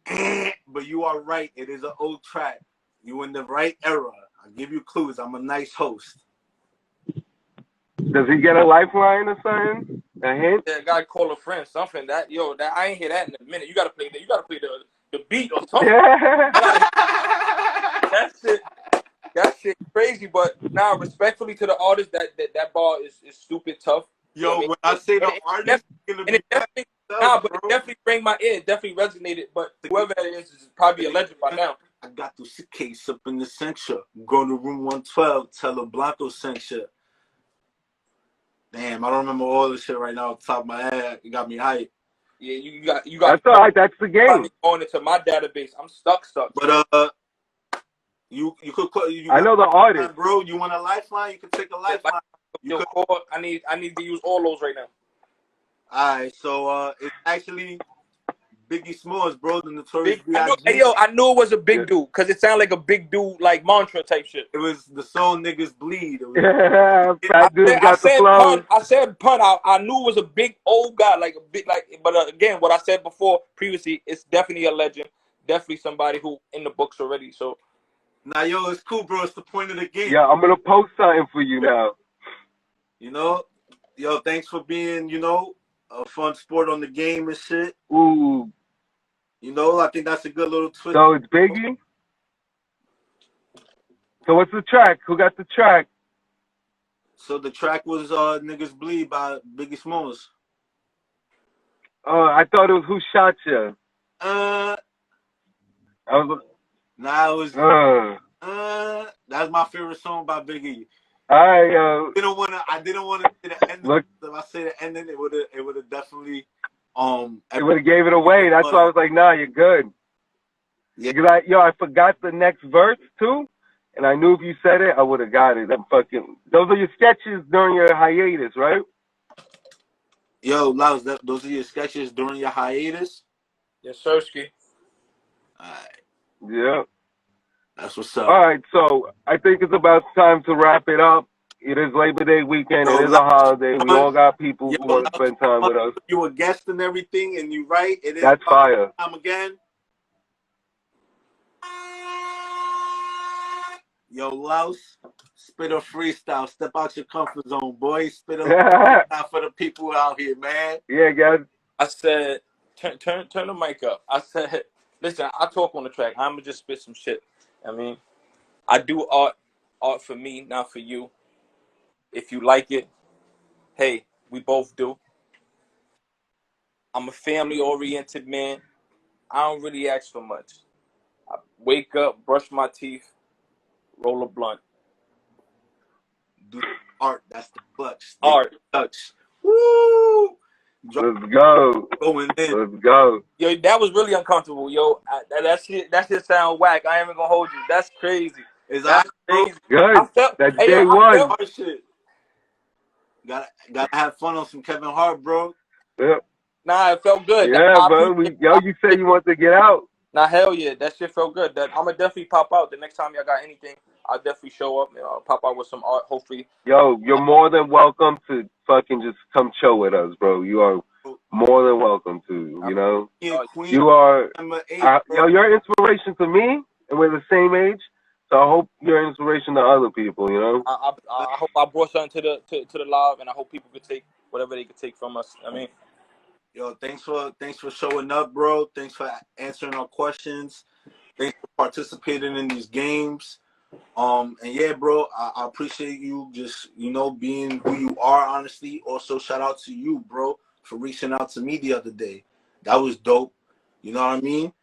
but you are right. It is an old track. You in the right era. I give you clues. I'm a nice host. Does he get a lifeline or something? A hint? That guy call a friend, something that I ain't hear that in a minute. You gotta play that. You gotta play the beat or something. That shit crazy. But now, respectfully to the artist, that bar is stupid tough. Yo, when I say the artist, it definitely bring my ear. It definitely resonated. But whoever that is probably a legend by now. I got the suitcase up in the center. Go to room 112. Tell Lo Blanco sent you. Damn, I don't remember all this shit right now off the top of my head. You got me hyped. Yeah, you got. That's all right. That's the game. Going into my database, I'm stuck. But you could. I know the artist, bro. You want a lifeline? You can take a lifeline. I need to use all those right now. All right, so it's actually Biggie Smalls, bro, the Notorious B.I.G. I knew it was a big dude because it sounded like a big dude, like mantra type shit. It was the song "Niggas Bleed." I said pun. I knew it was a big old guy, like a big But again, what I said before previously, it's definitely a legend, definitely somebody who in the books already. So, nah, yo, it's cool, bro. It's the point of the game. Yeah, I'm gonna post something for you now. You know, yo, thanks for being, a fun sport on the game and shit. Ooh. I think that's a good little twist. So it's Biggie? So what's the track? Who got the track? So the track was Niggas Bleed by Biggie Smalls. I thought it was Who Shot Ya? It was that's my favorite song by Biggie. I didn't want to say the ending. Look, if I say the ending, it would have definitely it would have gave it away. That's why I was like, nah, you're good. Yeah. Because I forgot the next verse too, and I knew if you said it, I would have got it. Those are your sketches during your hiatus, right? Yo, Laos, those are your sketches during your hiatus? Yes, sirski. Alright. Yeah. That's what's up. All right, so I think it's about time to wrap it up. It is Labor Day weekend. It is a holiday. We all got people who want to spend time with us. You a guest and everything, and you right. It is. That's fire. Time again. Yo, Laos, spit a freestyle. Step out your comfort zone, boy. Spit a freestyle for the people out here, man. Yeah, guys. I said, turn the mic up. I said, listen, I talk on the track. I'm gonna just spit some shit. I mean, I do art for me, not for you. If you like it, hey, we both do. I'm a family-oriented man. I don't really ask for much. I wake up, brush my teeth, roll a blunt. Do art. That's the clutch. Art. Touch. Woo! Let's go. Going in. Let's go. Yo, that was really uncomfortable. Yo, that shit sound whack. I ain't even gonna hold you. That's crazy. That's crazy. Good. I felt, That's hey, day yo, one. Hard shit. Gotta have fun on some Kevin Hart, bro. Yeah, nah, it felt good. yeah, bro. You said you want to get out. Nah, hell yeah, that shit felt good. That I'm gonna definitely pop out the next time y'all got anything. I'll definitely show up. I'll pop out with some art. Hopefully, Yo, you're more than welcome to fucking just come chill with us, bro. You are more than welcome to. You know, you are. Yo, you're an inspiration to me, and we're the same age. So I hope you're an inspiration to other people. You know. I hope I brought something to the live, and I hope people could take whatever they could take from us. I mean, yo, thanks for showing up, bro. Thanks for answering our questions. Thanks for participating in these games. And yeah, bro, I appreciate you just, being who you are, honestly. Also, shout out to you, bro, for reaching out to me the other day. That was dope. You know what I mean?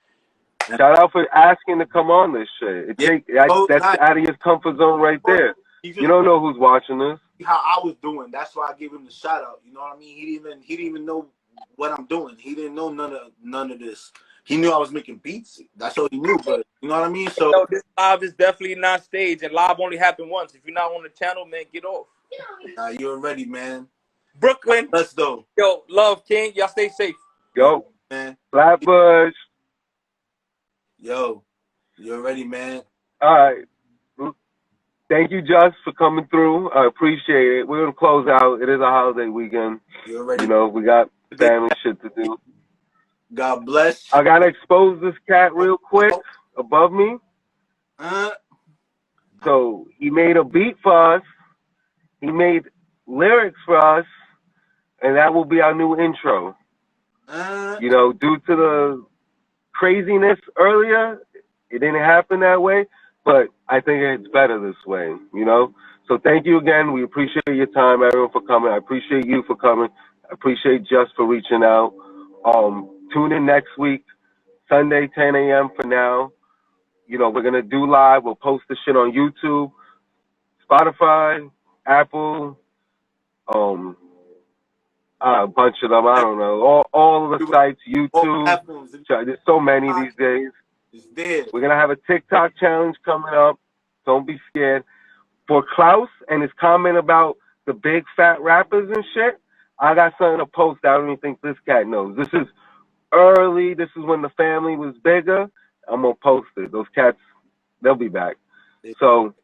Shout out for asking to come on this shit. That's out of your comfort zone right there. You don't know who's watching this. How I was doing. That's why I gave him the shout out. You know what I mean? He didn't even know what I'm doing. He didn't know none of this. He knew I was making beats. That's all he knew. But you know what I mean? So this live is definitely not staged, and live only happened once. If you're not on the channel, man, get off. You're ready, man. Brooklyn, let's go. Yo, love, King. Y'all stay safe. Yo, man. Flatbush. Yo, you're ready, man. All right. Thank you, Just, for coming through. I appreciate it. We're going to close out. It is a holiday weekend. You're ready. You know, we got family shit to do. God bless. I got to expose this cat real quick above me. So he made a beat for us. He made lyrics for us. And that will be our new intro. You know, due to the craziness earlier, it didn't happen that way. But I think it's better this way, you know? So thank you again. We appreciate your time, everyone, for coming. I appreciate you for coming. I appreciate Just for reaching out. Tune in next week, Sunday, 10 a.m. for now. You know, we're going to do live. We'll post the shit on YouTube, Spotify, Apple, a bunch of them. I don't know. All of the sites, YouTube. There's so many these days. We're going to have a TikTok challenge coming up. Don't be scared. For Klaus and his comment about the big fat rappers and shit, I got something to post. I don't even think this cat knows. This is early. This is when the family was bigger. I'm going to post it. Those cats, they'll be back. So,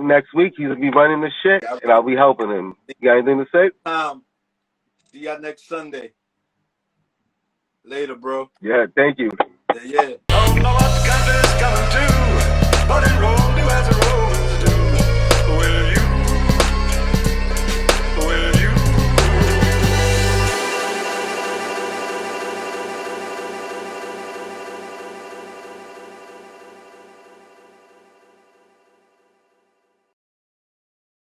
next week he's going to be running the shit and I'll be helping him. You got anything to say? See y'all next Sunday. Later, bro. Yeah, thank you. Yeah. Don't know what the country's coming to, but it rolled as a roll.